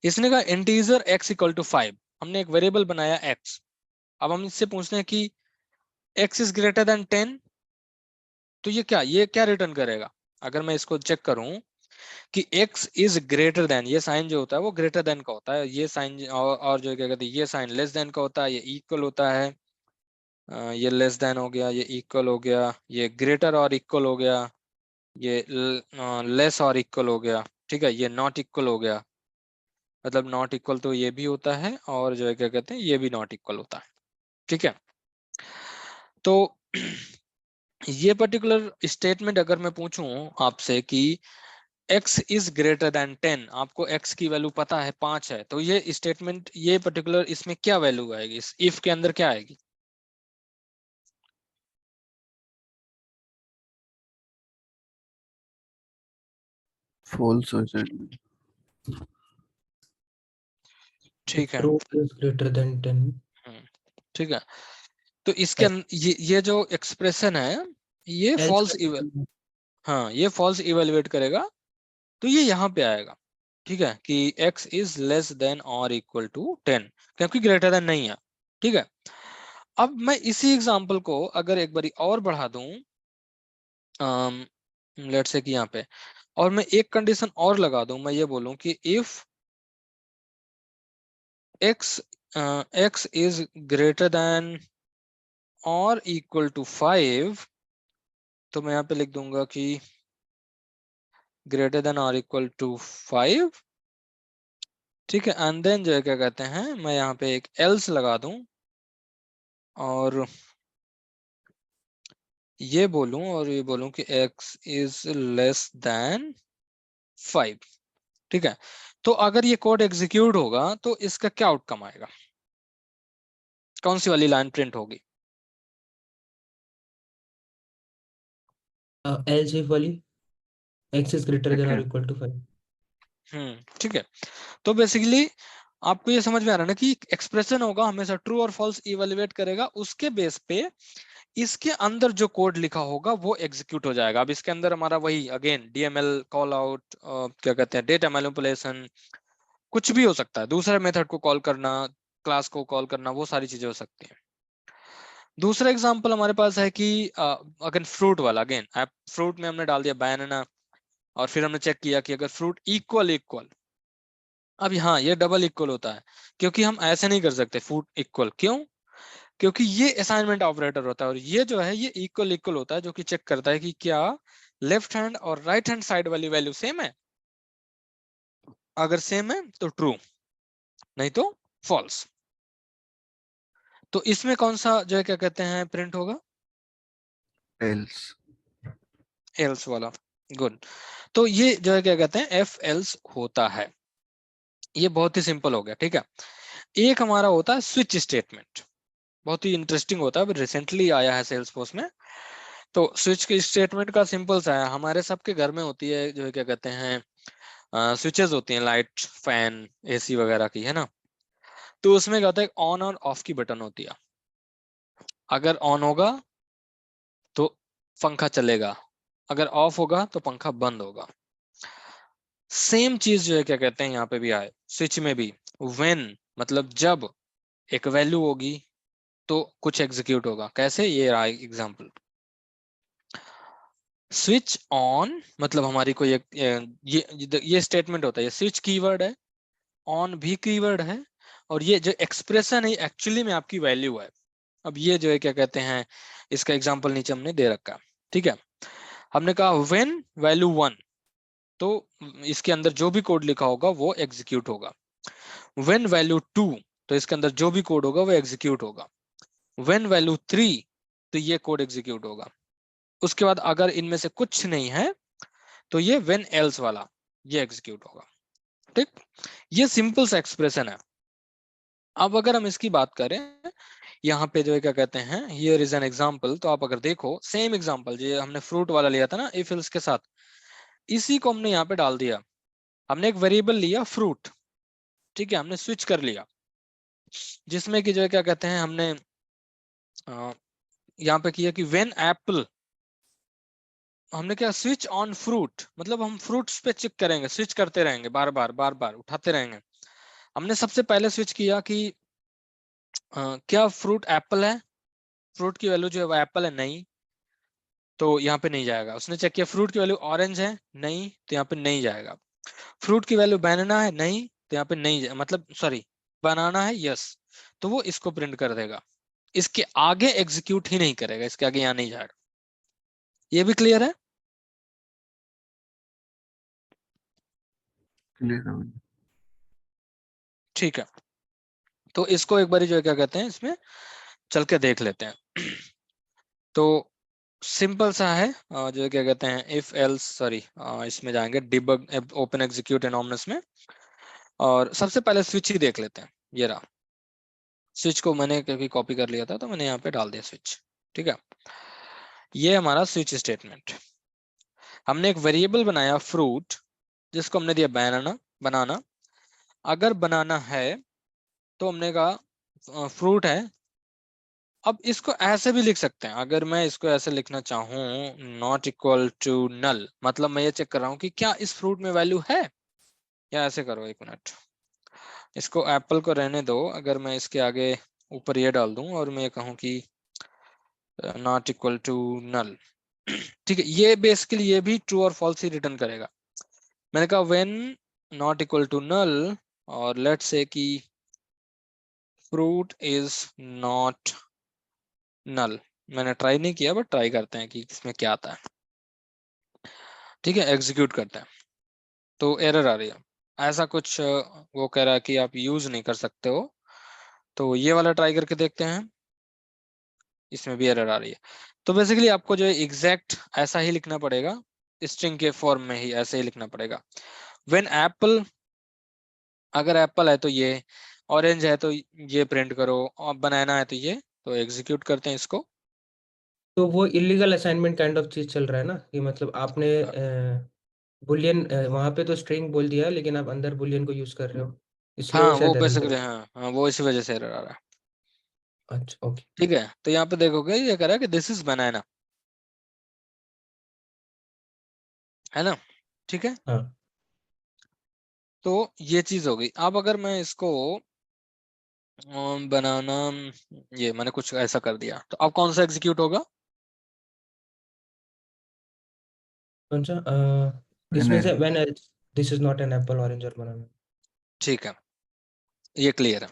इसने कहा इंटीजर x इक्वल टू 5, हमने एक वेरिएबल बनाया x। अब हम इससे पूछते हैं कि x इज ग्रेटर देन 10, तो ये क्या रिटर्न करेगा? अगर मैं इसको चेक करूं कि x इज ग्रेटर देन, ये साइन जो होता है वो ग्रेटर देन का होता है, ये साइन और जो क्या कहते हैं ये साइन लेस देन का होता है, ये इक्वल होता है, ये लेस देन हो गया, ये इक्वल हो गया, ये ग्रेटर और इक्वल हो गया, ये लेस और इक्वल हो गया, ठीक है, ये नॉट इक्वल हो गया, मतलब नॉट इक्वल तो ये भी होता है और जो है क्या कहते हैं ये भी नॉट इक्वल होता है, ठीक है। तो ये पर्टिकुलर स्टेटमेंट अगर मैं पूछूं आपसे कि x इज ग्रेटर देन 10, आपको x की वैल्यू पता है 5 है, तो ये स्टेटमेंट ये पर्टिकुलर इसमें क्या वैल्यू आएगी, इस इफ के अंदर क्या आएगी? फॉल्स हो जाएगी। ठीक है, fruit is greater than 10. ठीक है। तो इसके ये जो एक्सप्रेशन है ये else फॉल्स condition. हाँ ये फॉल्स इवेलुएट करेगा, तो ये यहाँ पे आएगा, ठीक है, कि x इज लेस देन और इक्वल टू 10, क्योंकि ग्रेटर देन नहीं है, ठीक है। अब मैं इसी एग्जांपल को अगर एक बारी और बढ़ा दूं, लेट्स से कि यहाँ पे, और मैं एक कंडीशन और लगा दूं, मैं ये बोलूं कि if x x is greater than और इक्वल टू 5, तो मैं यहाँ पे लिख दूंगा कि ग्रेटर देन और इक्वल टू 5, ठीक है, एंड देन जो है क्या कहते हैं मैं यहाँ पे एक एल्स लगा दूं और ये बोलूं और ये बोलूं कि x इज लेस देन 5, ठीक है। तो अगर ये कोड एग्जीक्यूट होगा तो इसका क्या आउटकम आएगा, कौन सी वाली लाइन प्रिंट होगी? else if वाली x is greater than or Okay. equal to 5. ठीक है। तो बेसिकली आपको ये समझ में आ रहा है ना कि एक्सप्रेशन होगा हमेशा ट्रू और फॉल्स इवेलुएट करेगा, उसके बेस पे इसके अंदर जो कोड लिखा होगा वो एग्जीक्यूट हो जाएगा। अब इसके अंदर हमारा वही अगेन डीएमएल कॉल आउट, क्या कहते हैं डेटा मैनिपुलेशन, कुछ भी हो सकता है, दूसरे मेथड को कॉल करना, क्लास को कॉल करना, वो सारी चीजें हो सकती हैं। दूसरा एग्जांपल हमारे पास है कि अगेन फ्रूट वाला, अगेन आप फ्रूट में हमने डाल दिया बनाना और फिर हमने चेक किया कि अगर फ्रूट इक्वल इक्वल, अब हाँ ये डबल इक्वल होता है, क्योंकि हम ऐसे नहीं कर सकते फ्रूट इक्वल, क्यों? क्योंकि ये असाइनमेंट ऑपरेटर होता है और ये जो है ये इक्वल इक्वल होता है, जो कि चेक करता है कि क्या लेफ्ट हैंड और राइट हैंड साइड वाली वैल्यू सेम है, अगर सेम है तो ट्रू, नहीं तो फॉल्स। तो इसमें कौन सा जो है क्या कहते हैं प्रिंट होगा? Else. एल्स वाला, गुड। तो ये जो है क्या कहते हैं एफ एल्स होता है, ये बहुत ही सिंपल हो गया, ठीक है। एक हमारा होता है स्विच स्टेटमेंट, बहुत ही इंटरेस्टिंग होता है, रिसेंटली आया है सेल्सफोर्स में। तो स्विच के स्टेटमेंट का सिंपल सा है, हमारे सबके घर में होती है जो है क्या कहते हैं स्विचेस होती हैं, लाइट फैन एसी वगैरह की, है ना। तो उसमें क्या होता है ऑन और ऑफ की बटन होती है, अगर ऑन होगा तो पंखा चलेगा, अगर ऑफ होगा तो पंखा बंद होगा। सेम चीज जो है क्या कहते हैं यहाँ पे भी आए स्विच में भी, व्हेन मतलब जब एक वैल्यू होगी तो कुछ एग्जीक्यूट होगा, कैसे, ये रहा एग्जांपल। स्विच ऑन मतलब हमारी कोई एक ये स्टेटमेंट होता है, ये स्विच कीवर्ड है, ऑन भी कीवर्ड है, और ये जो एक्सप्रेशन है एक्चुअली में आपकी वैल्यू है। अब ये जो है क्या कहते हैं इसका एग्जांपल नीचे हमने दे रखा है, ठीक है। हमने कहा व्हेन वैल्यू 1, तो इसके अंदर जो भी कोड लिखा होगा वो एग्जीक्यूट होगा। व्हेन वैल्यू 2, तो इसके अंदर जो भी कोड होगा वो एग्जीक्यूट होगा। व्हेन वैल्यू 3, तो ये कोड एग्जीक्यूट होगा। उसके बाद अगर इनमें से कुछ नहीं है तो ये व्हेन एल्स वाला ये एग्जीक्यूट होगा, ठीक। ये सिंपल सा एक्सप्रेशन है। अब अगर हम इसकी बात करें यहाँ पे जो है क्या कहते हैं हियर इज एन एग्जांपल, तो आप अगर देखो सेम एग्जांपल जो हमने फ्रूट वाला लिया था ना इफ एल्स के साथ, इसी को हमने यहाँ पे डाल दिया। हमने एक वेरिएबल लिया फ्रूट, ठीक है, हमने स्विच कर लिया, जिसमें कि जो है क्या कहते हैं हमने यहाँ पे किया कि व्हेन एप्पल, हमने क्या स्विच ऑन फ्रूट, मतलब हम फ्रूट्स पे चेक करेंगे, स्विच करते रहेंगे, बार बार उठाते रहेंगे। हमने सबसे पहले स्विच किया कि क्या फ्रूट एप्पल है, फ्रूट की वैल्यू जो है वो एप्पल है, नहीं। तो यहाँ पे नहीं जाएगा। उसने चेक किया फ्रूट की वैल्यू ऑरेंज है, नहीं, तो यहाँ पे नहीं जाएगा। फ्रूट की वैल्यू बनाना है, नहीं, तो यहाँ पे नहीं मतलब सॉरी बनाना है, यस, तो वो इसको प्रिंट कर देगा। इसके आगे एग्जीक्यूट ही नहीं करेगा, इसके आगे यहाँ नहीं जाएगा। ये भी क्लियर है? क्लियर है मुझे। ठीक है, तो इसको एक बार जो है क्या कहते हैं इसमें चल के देख लेते हैं। तो सिंपल सा है, जो है क्या कहते हैं इफ एल्स सॉरी, इसमें जाएंगे डिबग ओपन एग्जीक्यूट एनॉमनस में, और सबसे पहले स्विच ही देख लेते हैं। ये रहा स्विच, को मैंने क्योंकि कॉपी कर लिया था तो मैंने यहाँ पे डाल दिया स्विच। ठीक है, ये हमारा स्विच स्टेटमेंट। हमने एक वेरिएबल बनाया फ्रूट, जिसको हमने दिया बनाना। अगर बनाना है तो हमने कहा फ्रूट है। अब इसको ऐसे भी लिख सकते हैं, अगर मैं इसको ऐसे लिखना चाहूँ नॉट इक्वल टू नल, मतलब मैं ये चेक कर रहा हूँ कि क्या इस फ्रूट में वैल्यू है, या ऐसे करो, एक मिनट, इसको एप्पल को रहने दो। अगर मैं इसके आगे ऊपर ये डाल दूं और मैं ये कहूँ कि नॉट इक्वल टू नल, ठीक है, ये बेसिकली ये भी ट्रू और फॉल्स ही रिटर्न करेगा। मैंने कहा when not equal to null, और लेट्स से कि फ्रूट इज नॉट नल। मैंने ट्राई नहीं किया, बट ट्राई करते हैं कि इसमें क्या आता है। ठीक है, एग्जीक्यूट करते हैं तो एरर आ रही है, ऐसा कुछ वो कह रहा है कि आप यूज नहीं कर सकते हो। तो ये वाला ट्राई करके देखते हैं, इसमें भी एरर आ रही है। तो बेसिकली आपको जो है एग्जैक्ट ऐसा ही लिखना पड़ेगा, स्ट्रिंग के फॉर्म में ही ऐसे ही लिखना पड़ेगा। व्हेन एप्पल, अगर एप्पल है तो ये, ऑरेंज है तो ये प्रिंट करो, और बनाना है तो ये, तो एग्जीक्यूट करते हैं इसको। तो वो इलीगल असाइनमेंट काइंड ऑफ चीज चल रहा है ना, कि मतलब आपने बुलियन वहां पे तो स्ट्रिंग बोल दिया, लेकिन आप अंदर बुलियन को यूज कर रहे हो, इसलिए वो हाँ वो शायद एरर कर बेसिकली, रहा हाँ वो इसी वजह से एरर आ रहा है। है। अच्छा, ओके। ठीक है, तो यहाँ पे देखोगे ये कह रहा है कि दिस इज बनाना, है ना? ठीक है, हाँ, तो ये चीज हो गई। अब अगर मैं इसको बनाना, ये मैंने कुछ ऐसा कर दिया, तो अब कौन सा एग्जीक्यूट होगा? कौन सा? इसमें मैंने से when this is not an apple, orange और बनाना। ठीक है, ये क्लियर है।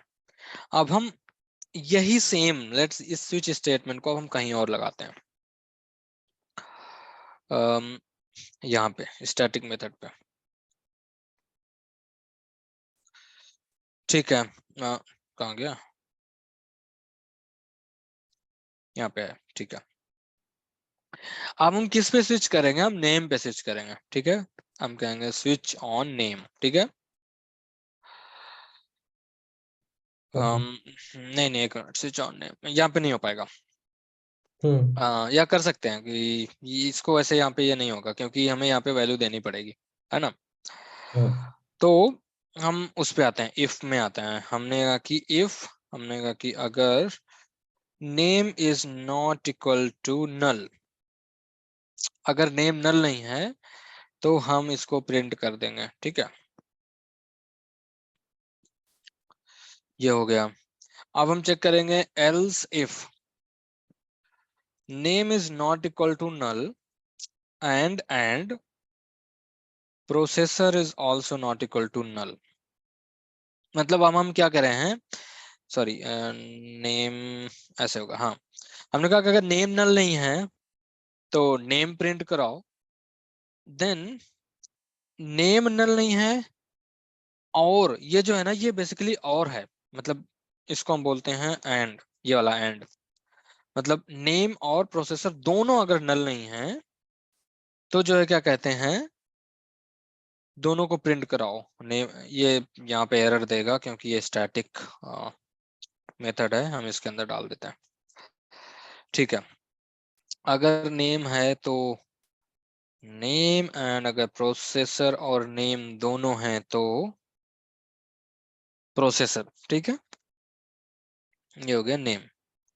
अब हम यही सेम लेट्स इस स्विच स्टेटमेंट को अब हम कहीं और लगाते हैं, यहाँ पे स्टैटिक मेथड पे। ठीक है, कहाँ गया, यहाँ पे है। ठीक है, अब हम किस पे स्विच करेंगे? हम नेम पे स्विच करेंगे। ठीक है, हम कहेंगे स्विच ऑन नेम। ठीक है, ओके। नहीं नहीं, एक मिनट, स्विच ऑन नेम यहाँ पे नहीं हो पाएगा। हम्म। या कर सकते हैं कि इसको ऐसे यहाँ पे ये नहीं होगा, क्योंकि हमें यहाँ पे वैल्यू देनी पड़ेगी, है ना? हाँ, तो हम उस पे आते हैं, इफ में आते हैं। हमने कहा कि इफ, हमने कहा कि अगर name is not equal to null, अगर नेम नल नहीं है तो हम इसको प्रिंट कर देंगे। ठीक है, ये हो गया। अब हम चेक करेंगे else if name is not equal to null and processor is also not equal to null. मतलब अब हम क्या कर रहे हैं, सॉरी, नेम ऐसे होगा, हाँ। हमने कहा कि अगर नेम नल नहीं है तो नेम प्रिंट कराओ, देन नेम नल नहीं है, और ये जो है ना ये बेसिकली और है, मतलब इसको हम बोलते हैं एंड, ये वाला एंड, मतलब नेम और प्रोसेसर दोनों अगर नल नहीं है तो जो है क्या कहते हैं, दोनों को प्रिंट कराओ। नेम, ये यहाँ पे एरर देगा क्योंकि ये स्टैटिक मेथड है, हम इसके अंदर डाल देते हैं। ठीक है, अगर नेम है तो नेम, एंड अगर प्रोसेसर और नेम दोनों हैं तो प्रोसेसर। ठीक है, ये हो गया नेम,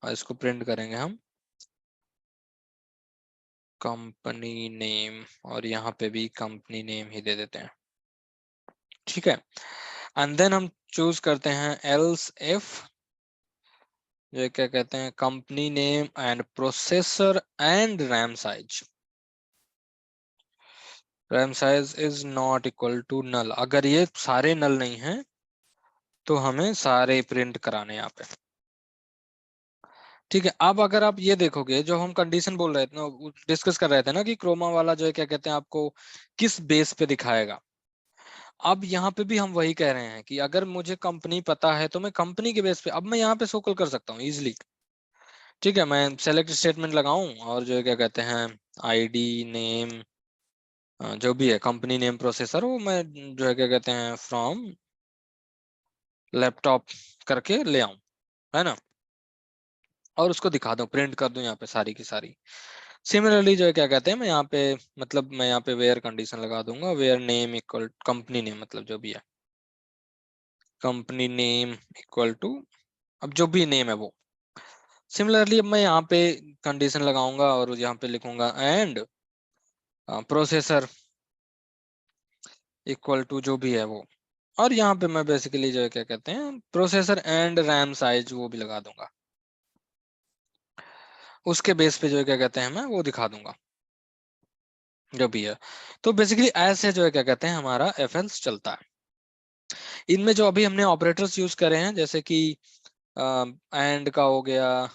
और इसको प्रिंट करेंगे हम कंपनी नेम, और यहाँ पे भी कंपनी नेम ही दे देते हैं। ठीक है, एंड देन हम चूज करते हैं एल्स इफ जो क्या कहते हैं company name and processor and RAM size. RAM size is not equal to null. अगर ये सारे नल नहीं हैं तो हमें सारे प्रिंट कराने यहाँ पे। ठीक है, अब अगर आप ये देखोगे जो हम कंडीशन बोल रहे थे ना, डिस्कस कर रहे थे ना कि क्रोमा वाला जो है क्या कहते हैं आपको किस बेस पे दिखाएगा। अब यहाँ पे भी हम वही कह रहे हैं कि अगर मुझे कंपनी पता है तो मैं कंपनी के बेस पे अब मैं यहाँ पे सोकल कर सकता हूँ इजिली। ठीक है, मैं सेलेक्ट स्टेटमेंट लगाऊं और जो है क्या कहते हैं आईडी नेम जो भी है कंपनी नेम प्रोसेसर वो मैं जो है क्या कहते हैं फ्रॉम लैपटॉप करके ले आऊं, है ना, और उसको दिखा दूं, प्रिंट कर दूं यहाँ पे सारी की सारी। सिमिलरली जो है क्या कहते हैं मैं यहाँ पे मतलब मैं यहाँ पे वेयर कंडीशन लगा दूंगा, where name equal company name मतलब जो भी है कंपनी नेम इक्वल टू अब जो भी नेम है वो। सिमिलरली अब मैं यहाँ पे कंडीशन लगाऊंगा और यहाँ पे लिखूंगा एंड प्रोसेसर इक्वल टू जो भी है वो, और यहाँ पे मैं बेसिकली जो है क्या कहते हैं प्रोसेसर एंड रैम साइज वो भी लगा दूंगा। उसके बेस पे जो है क्या कहते हैं मैं वो दिखा दूंगा जो भी है। तो बेसिकली ऐसे जो है क्या कहते हैं हमारा एफएल्स चलता है। इनमें जो अभी हमने ऑपरेटर्स यूज करे हैं जैसे कि एंड का हो गया,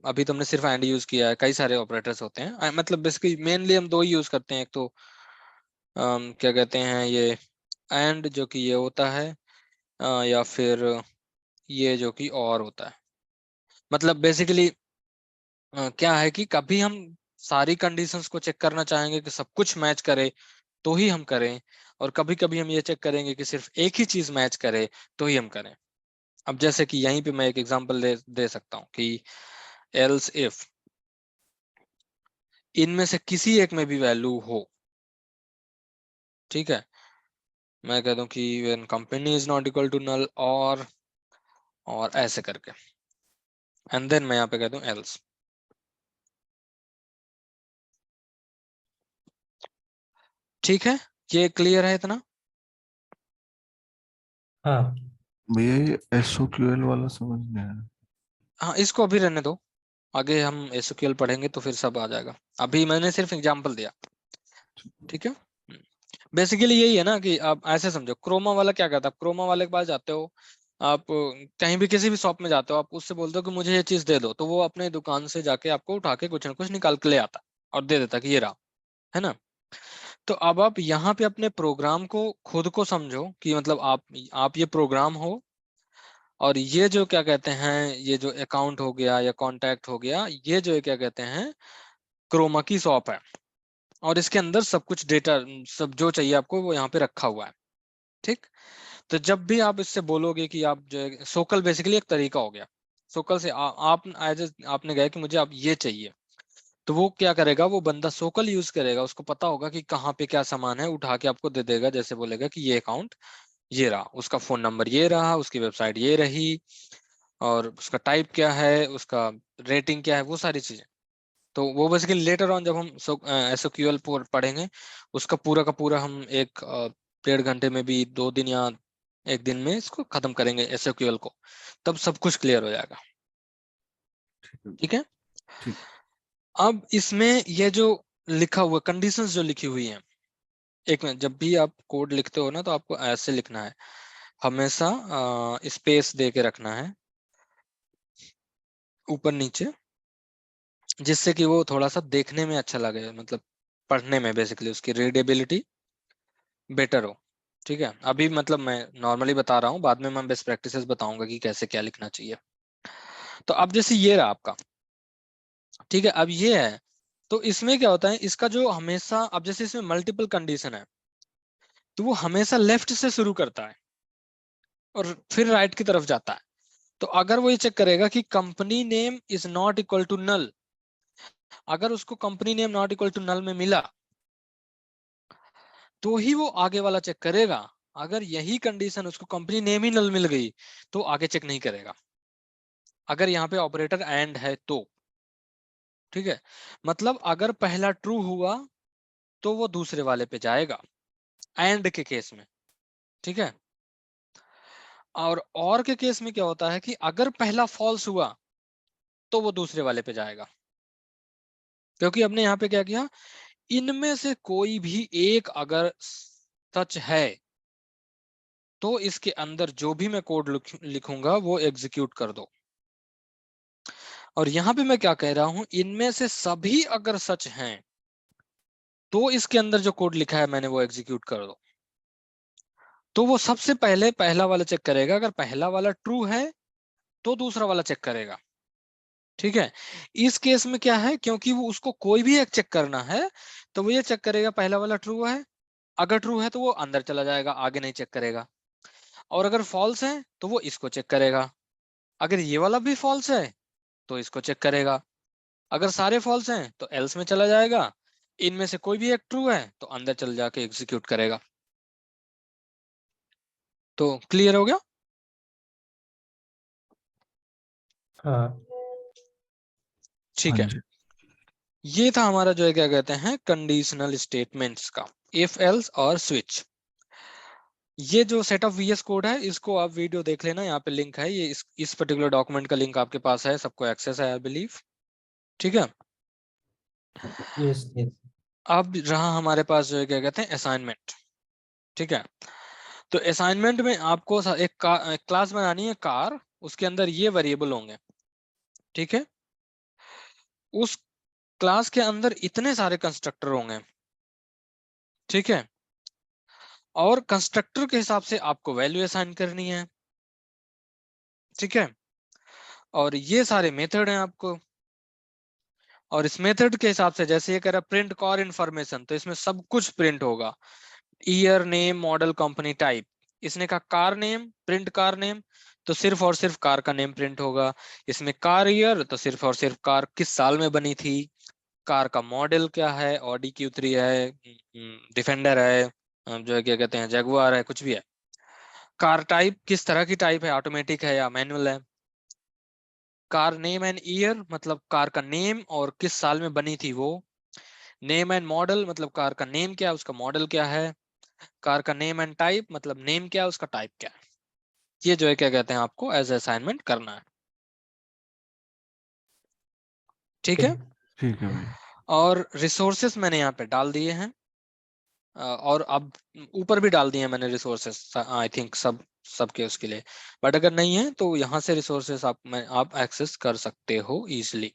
अभी तो हमने सिर्फ एंड यूज किया है, कई सारे ऑपरेटर्स होते हैं मतलब बेसिकली मेनली हम दो ही यूज करते हैं। एक तो क्या कहते हैं ये एंड जो कि ये होता है या फिर ये जो कि और होता है। मतलब बेसिकली क्या है कि कभी हम सारी कंडीशंस को चेक करना चाहेंगे कि सब कुछ मैच करे तो ही हम करें, और कभी कभी हम ये चेक करेंगे कि सिर्फ एक ही चीज मैच करे तो ही हम करें। अब जैसे कि यहीं पे मैं एक एग्जांपल दे सकता हूँ कि एल्स इफ इनमें से किसी एक में भी वैल्यू हो, ठीक है, मैं कह दूं कि when company is not equal to null और ऐसे करके एंड देन मैं यहाँ पे कह दूं एल्स। ठीक है, ये क्लियर है इतना? हाँ भैया ये SOQL वाला समझ नहीं आया। हाँ, इसको अभी रहने दो, आगे हम एसक्यूएल पढ़ेंगे तो फिर सब आ जाएगा। अभी मैंने सिर्फ एग्जांपल दिया। ठीक है, बेसिकली यही है ना कि आप ऐसे समझो क्रोमा वाला क्या करता है। आप क्रोमा वाले के पास जाते हो, आप कहीं भी किसी भी शॉप में जाते हो, आप उससे बोलते हो कि मुझे ये चीज दे दो, तो वो अपने दुकान से जाके आपको उठा के कुछ ना कुछ निकाल के ले आता और दे देता कि ये रहा, है ना। तो अब आप यहाँ पे अपने प्रोग्राम को खुद को समझो कि मतलब आप ये प्रोग्राम हो और ये जो क्या कहते हैं ये जो अकाउंट हो गया या कांटेक्ट हो गया, ये जो है क्या कहते हैं क्रोमा की शॉप है, और इसके अंदर सब कुछ डेटा सब जो चाहिए आपको वो यहाँ पे रखा हुआ है। ठीक, तो जब भी आप इससे बोलोगे कि आप जो है सोकल बेसिकली एक तरीका हो गया। सोकल से आप एज आपने कहा कि मुझे आप ये चाहिए, तो वो क्या करेगा, वो बंदा सोकल यूज करेगा, उसको पता होगा कि कहाँ पे क्या सामान है, उठा के आपको दे देगा। जैसे बोलेगा कि ये अकाउंट ये रहा, उसका फोन नंबर ये रहा, उसकी वेबसाइट ये रही, और उसका टाइप क्या है, उसका रेटिंग क्या है, वो सारी चीजें। तो वो बेसिकली लेटर ऑन जब हम एसओक्यूएल पढ़ेंगे, उसका पूरा का पूरा हम एक 1.5 घंटे में भी 2 दिन या 1 दिन में इसको खत्म करेंगे एसओक्यूएल को, तब सब कुछ क्लियर हो जाएगा। ठीक है। ठीक है, ठीक। अब इसमें ये जो लिखा हुआ कंडीशंस जो लिखी हुई हैं, एक मिनट, जब भी आप कोड लिखते हो ना तो आपको ऐसे लिखना है, हमेशा स्पेस दे के रखना है ऊपर नीचे, जिससे कि वो थोड़ा सा देखने में अच्छा लगे, मतलब पढ़ने में बेसिकली उसकी रीडेबिलिटी बेटर हो। ठीक है, अभी मतलब मैं नॉर्मली बता रहा हूँ, बाद में मैं बेस्ट प्रैक्टिसेस बताऊंगा कि कैसे क्या लिखना चाहिए। तो अब जैसे ये रहा आपका, ठीक है, अब ये है, तो इसमें क्या होता है, इसका जो हमेशा अब जैसे इसमें मल्टीपल कंडीशन है तो वो हमेशा लेफ्ट से शुरू करता है और फिर राइट की तरफ जाता है। तो अगर वो ये चेक करेगा कि company name is not equal to null, अगर उसको company name not equal to null में मिला तो ही वो आगे वाला चेक करेगा। अगर यही कंडीशन उसको कंपनी नेम ही नल मिल गई तो आगे चेक नहीं करेगा, अगर यहाँ पे ऑपरेटर एंड है तो। ठीक है, मतलब अगर पहला ट्रू हुआ तो वो दूसरे वाले पे जाएगा एंड के केस में। ठीक है, और के केस में क्या होता है कि अगर पहला फॉल्स हुआ तो वो दूसरे वाले पे जाएगा, क्योंकि हमने यहाँ पे क्या किया, इनमें से कोई भी एक अगर सच है तो इसके अंदर जो भी मैं कोड लिखूंगा वो एग्जीक्यूट कर दो। और यहाँ पे मैं क्या कह रहा हूं, इनमें से सभी अगर सच हैं तो इसके अंदर जो कोड लिखा है मैंने वो एग्जीक्यूट कर दो। तो वो सबसे पहले पहला वाला चेक करेगा, अगर पहला वाला ट्रू है तो दूसरा वाला चेक करेगा। ठीक है, इस केस में क्या है, क्योंकि वो उसको कोई भी एक चेक करना है तो वो ये चेक करेगा पहला वाला ट्रू है, अगर ट्रू है तो वो अंदर चला जाएगा, आगे नहीं चेक करेगा। और अगर फॉल्स है तो वो इसको चेक करेगा, अगर ये वाला भी फॉल्स है तो इसको चेक करेगा, अगर सारे फॉल्स हैं तो एल्स में चला जाएगा, इनमें से कोई भी एक ट्रू है तो अंदर चल जाके एग्जीक्यूट करेगा। तो क्लियर हो गया? हाँ ठीक हाँ है, जी। ये था हमारा जो है क्या कहते हैं कंडीशनल स्टेटमेंट्स का इफ एल्स और स्विच। ये जो सेट ऑफ वीएस कोड है इसको आप वीडियो देख लेना, यहाँ पे लिंक है, ये इस पर्टिकुलर डॉक्यूमेंट का लिंक आपके पास है, सबको एक्सेस है आई बिलीव। ठीक है, यस यस। अब रहा हमारे पास जो है क्या कहते हैं असाइनमेंट। ठीक है, तो असाइनमेंट में आपको एक क्लास बनानी है कार, उसके अंदर ये वेरिएबल होंगे। ठीक है, उस क्लास के अंदर इतने सारे कंस्ट्रक्टर होंगे। ठीक है, और कंस्ट्रक्टर के हिसाब से आपको वैल्यू असाइन करनी है। ठीक है, और ये सारे मेथड हैं आपको, और इस मेथड के हिसाब से जैसे ये कह रहा है प्रिंट कार इन्फॉर्मेशन, तो इसमें सब कुछ प्रिंट होगा, year, name, model, company, type. इसने कहा car name, print car name, तो सिर्फ और सिर्फ कार का नेम प्रिंट होगा। इसमें कार ईयर, तो सिर्फ और सिर्फ कार किस साल में बनी थी। कार का मॉडल क्या है, ऑडी Q3 है, डिफेंडर है, जो है क्या कहते हैं जगुआर है, कुछ भी है। कार टाइप किस तरह की टाइप है, ऑटोमेटिक है या मैनुअल है। कार नेम एंड ईयर मतलब कार का नेम और किस साल में बनी थी वो। नेम एंड मॉडल मतलब कार का नेम क्या है, उसका मॉडल क्या है। कार का नेम एंड टाइप मतलब नेम क्या है, उसका टाइप क्या है। ये जो है क्या कहते हैं आपको एज असाइनमेंट करना है। ठीक है, ठीक है भाई। और रिसोर्सेस मैंने यहाँ पे डाल दिए हैं, और अब ऊपर भी डाल दिए हैं मैंने रिसोर्सेस आई थिंक सबके उसके लिए। बट अगर नहीं है तो यहाँ से रिसोर्सेस आप एक्सेस कर सकते हो इजिली।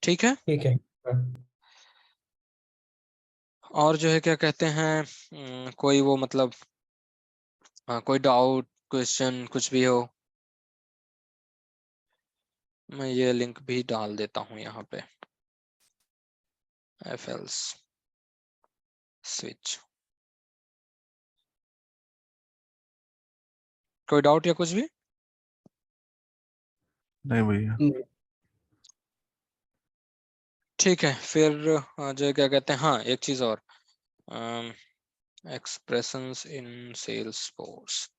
ठीक है, ठीक है। हाँ। और जो है क्या कहते हैं कोई वो मतलब कोई डाउट क्वेश्चन कुछ भी हो, मैं ये लिंक भी डाल देता हूँ यहाँ पे, एफएल्स स्विच। कोई डाउट या कुछ भी? नहीं भैया। ठीक है, फिर जो है क्या कहते हैं, हाँ एक चीज और, एक्सप्रेशंस इन सेल्स फोर्स।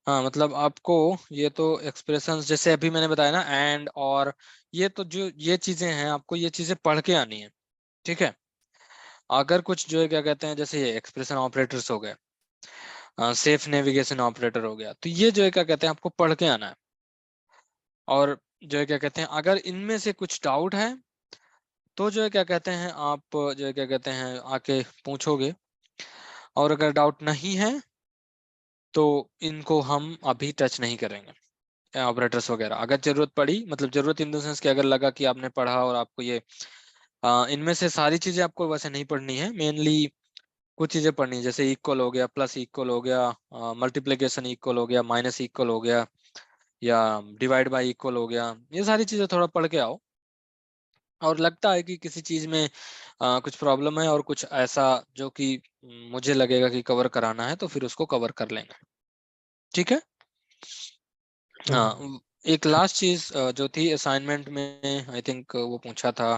हाँ मतलब आपको ये तो एक्सप्रेशंस जैसे अभी मैंने बताया ना एंड और, ये तो जो ये चीजें हैं आपको ये चीजें पढ़ के आनी है। ठीक है, अगर कुछ जो है क्या कहते हैं जैसे ये एक्सप्रेशन ऑपरेटर्स हो गए, सेफ नेविगेशन ऑपरेटर हो गया, तो ये जो है क्या कहते हैं आपको पढ़ के आना है। और जो है क्या कहते हैं अगर इनमें से कुछ डाउट है तो जो है क्या कहते हैं आप जो है क्या कहते हैं आके पूछोगे, और अगर डाउट नहीं है तो इनको हम अभी टच नहीं करेंगे ऑपरेटर्स वगैरह। अगर जरूरत पड़ी मतलब जरूरत इन द सेंस कि अगर लगा कि आपने पढ़ा और आपको ये इनमें से सारी चीजें आपको वैसे नहीं पढ़नी है, मेनली कुछ चीजें पढ़नी है, जैसे इक्वल हो गया, प्लस इक्वल हो गया, मल्टीप्लिकेशन इक्वल हो गया, माइनस इक्वल हो गया, या डिवाइड बाय इक्वल हो गया, ये सारी चीजें थोड़ा पढ़ के आओ। और लगता है कि किसी चीज में कुछ प्रॉब्लम है और कुछ ऐसा जो कि मुझे लगेगा कि कवर कराना है तो फिर उसको कवर कर लेंगे। ठीक है, हाँ एक लास्ट चीज जो थी असाइनमेंट में आई थिंक वो पूछा था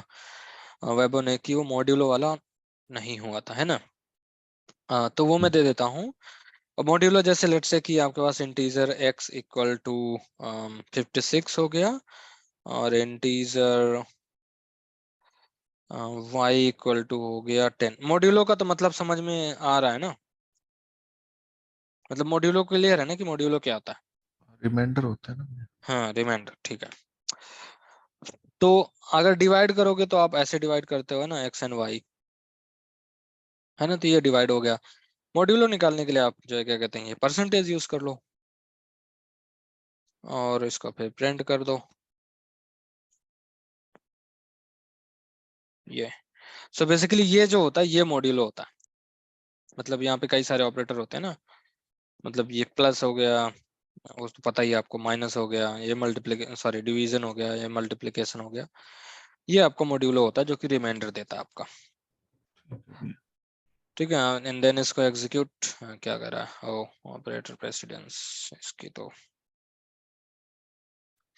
वेबो ने कि वो मॉड्यूलो वाला नहीं हुआ था, है ना। तो वो मैं दे देता हूँ। मॉड्यूलो जैसे लेट से कि आपके पास इंटीजर x इक्वल टू 56 हो गया, और इंटीजर y इक्वल टू हो गया 10। मॉड्यूलो का तो मतलब समझ में आ रहा है ना, मतलब मॉड्यूलो क्लियर है ना कि मॉड्यूलो क्या होता है। रिमाइंडर होता है ना भैया। हाँ रिमाइंडर, ठीक है। तो अगर डिवाइड करोगे तो आप ऐसे डिवाइड करते हो ना, एक्स एंड वाई, है ना, तो ये डिवाइड हो गया। मॉड्यूलो निकालने के लिए आप जो है क्या कहते हैं, ये परसेंटेज यूज कर लो और इसको फिर प्रिंट कर दो, ये। सो बेसिकली ये जो होता है ये मॉड्यूलो होता है, मतलब यहाँ पे कई सारे ऑपरेटर होते हैं ना, मतलब ये प्लस हो गया, वो तो पता ही है आपको, माइनस हो गया, ये मल्टीप्लिकेशन, सॉरी डिवीजन हो गया, ये मल्टीप्लिकेशन हो गया, ये आपका मॉड्यूलो होता है जो कि रिमाइंडर देता है आपका, ठीक है भैया। ठीक है। एंड देन इसको एग्जीक्यूट क्या कर रहा है, ओ ऑपरेटर प्रेसिडेंस, इसकी तो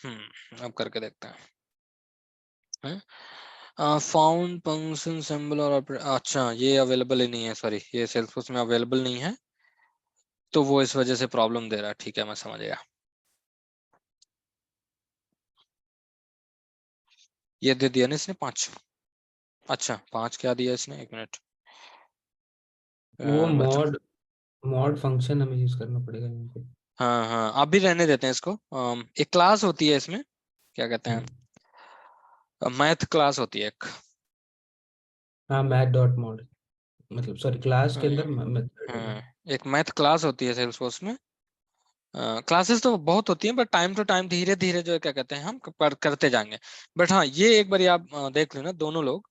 अब करके देखते हैं। फाउंड फंक्शन सिंबल और अच्छा ये अवेलेबल ही नहीं है, सॉरी ये सेल्सफोर्स में अवेलेबल नहीं है, तो वो इस वजह से प्रॉब्लम दे रहा है, ठीक है मैं समझ गया। ये दे दिया ना इसने 5, अच्छा 5 क्या दिया इसने, 1 मिनट, वो मतलब मॉड फंक्शन हमें यूज करना पड़ेगा यहाँ पे। हाँ हाँ आप भी रहने देते हैं इसको। एक क्लास होती है इसमें, क्या कहते हैं, मैथ क्लास होती है एक। हाँ मैथ डॉट मॉड, मतलब सॉरी क्लास के अंदर हम्म, मेथड होगा। एक मैथ क्लास होती है सेल्सफोर्स में। क्लासेस तो बहुत होती हैं, बट टाइम टू टाइम धीरे धीरे जो है क्या कहते हैं हम करते जाएंगे। बट हाँ ये एक बार आप देख लेना दोनों लोग,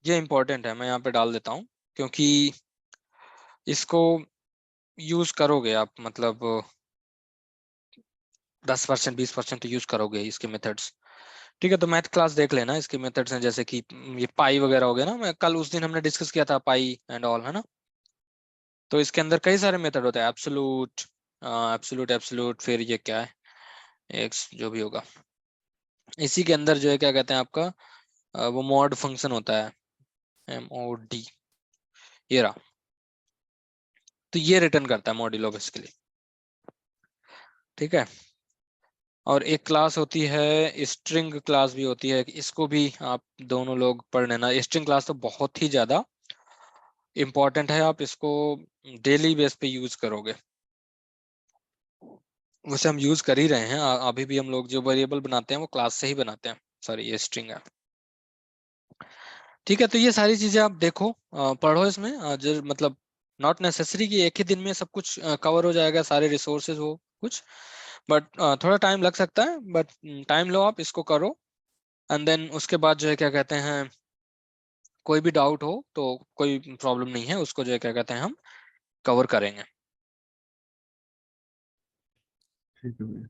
ये इंपॉर्टेंट है, मैं यहाँ पे डाल देता हूँ, क्योंकि इसको यूज करोगे आप, मतलब 10% 20% तो यूज करोगे इसके मेथड्स, ठीक है। तो मैथ क्लास देख लेना, इसके मेथड्स हैं जैसे कि ये पाई वगैरह हो गया ना, मैं कल उस दिन हमने डिस्कस किया था पाई एंड ऑल, है ना। तो इसके अंदर कई सारे मेथड होते हैं, एब्सोलूट, एब्सोलूट एब्सोलूट, फिर ये क्या है, एक्स जो भी होगा, इसी के अंदर जो है क्या कहते हैं आपका वो मॉड फंक्शन होता है, MOD, ये रहा। तो ये रिटर्न करता है मॉड्यूलो बेसिकली, ठीक है। और एक क्लास होती है स्ट्रिंग क्लास भी होती है, इसको भी आप दोनों लोग पढ़ लेना। स्ट्रिंग क्लास तो बहुत ही ज्यादा इंपॉर्टेंट है, आप इसको डेली बेस पे यूज करोगे, वैसे हम यूज कर ही रहे हैं, अभी भी हम लोग जो वेरिएबल बनाते हैं वो क्लास से ही बनाते हैं, सॉरी ये स्ट्रिंग है, ठीक है। तो ये सारी चीजें आप देखो, पढ़ो इसमें, जो मतलब नॉट नेसेसरी कि एक ही दिन में सब कुछ कवर हो जाएगा, सारे रिसोर्सेज हो कुछ, बट थोड़ा टाइम लग सकता है, बट टाइम लो आप इसको करो। एंड देन उसके बाद जो है क्या कहते हैं, कोई भी डाउट हो तो कोई प्रॉब्लम नहीं है, उसको जो है क्या कहते हैं हम कवर करेंगे। ठीक है भैया।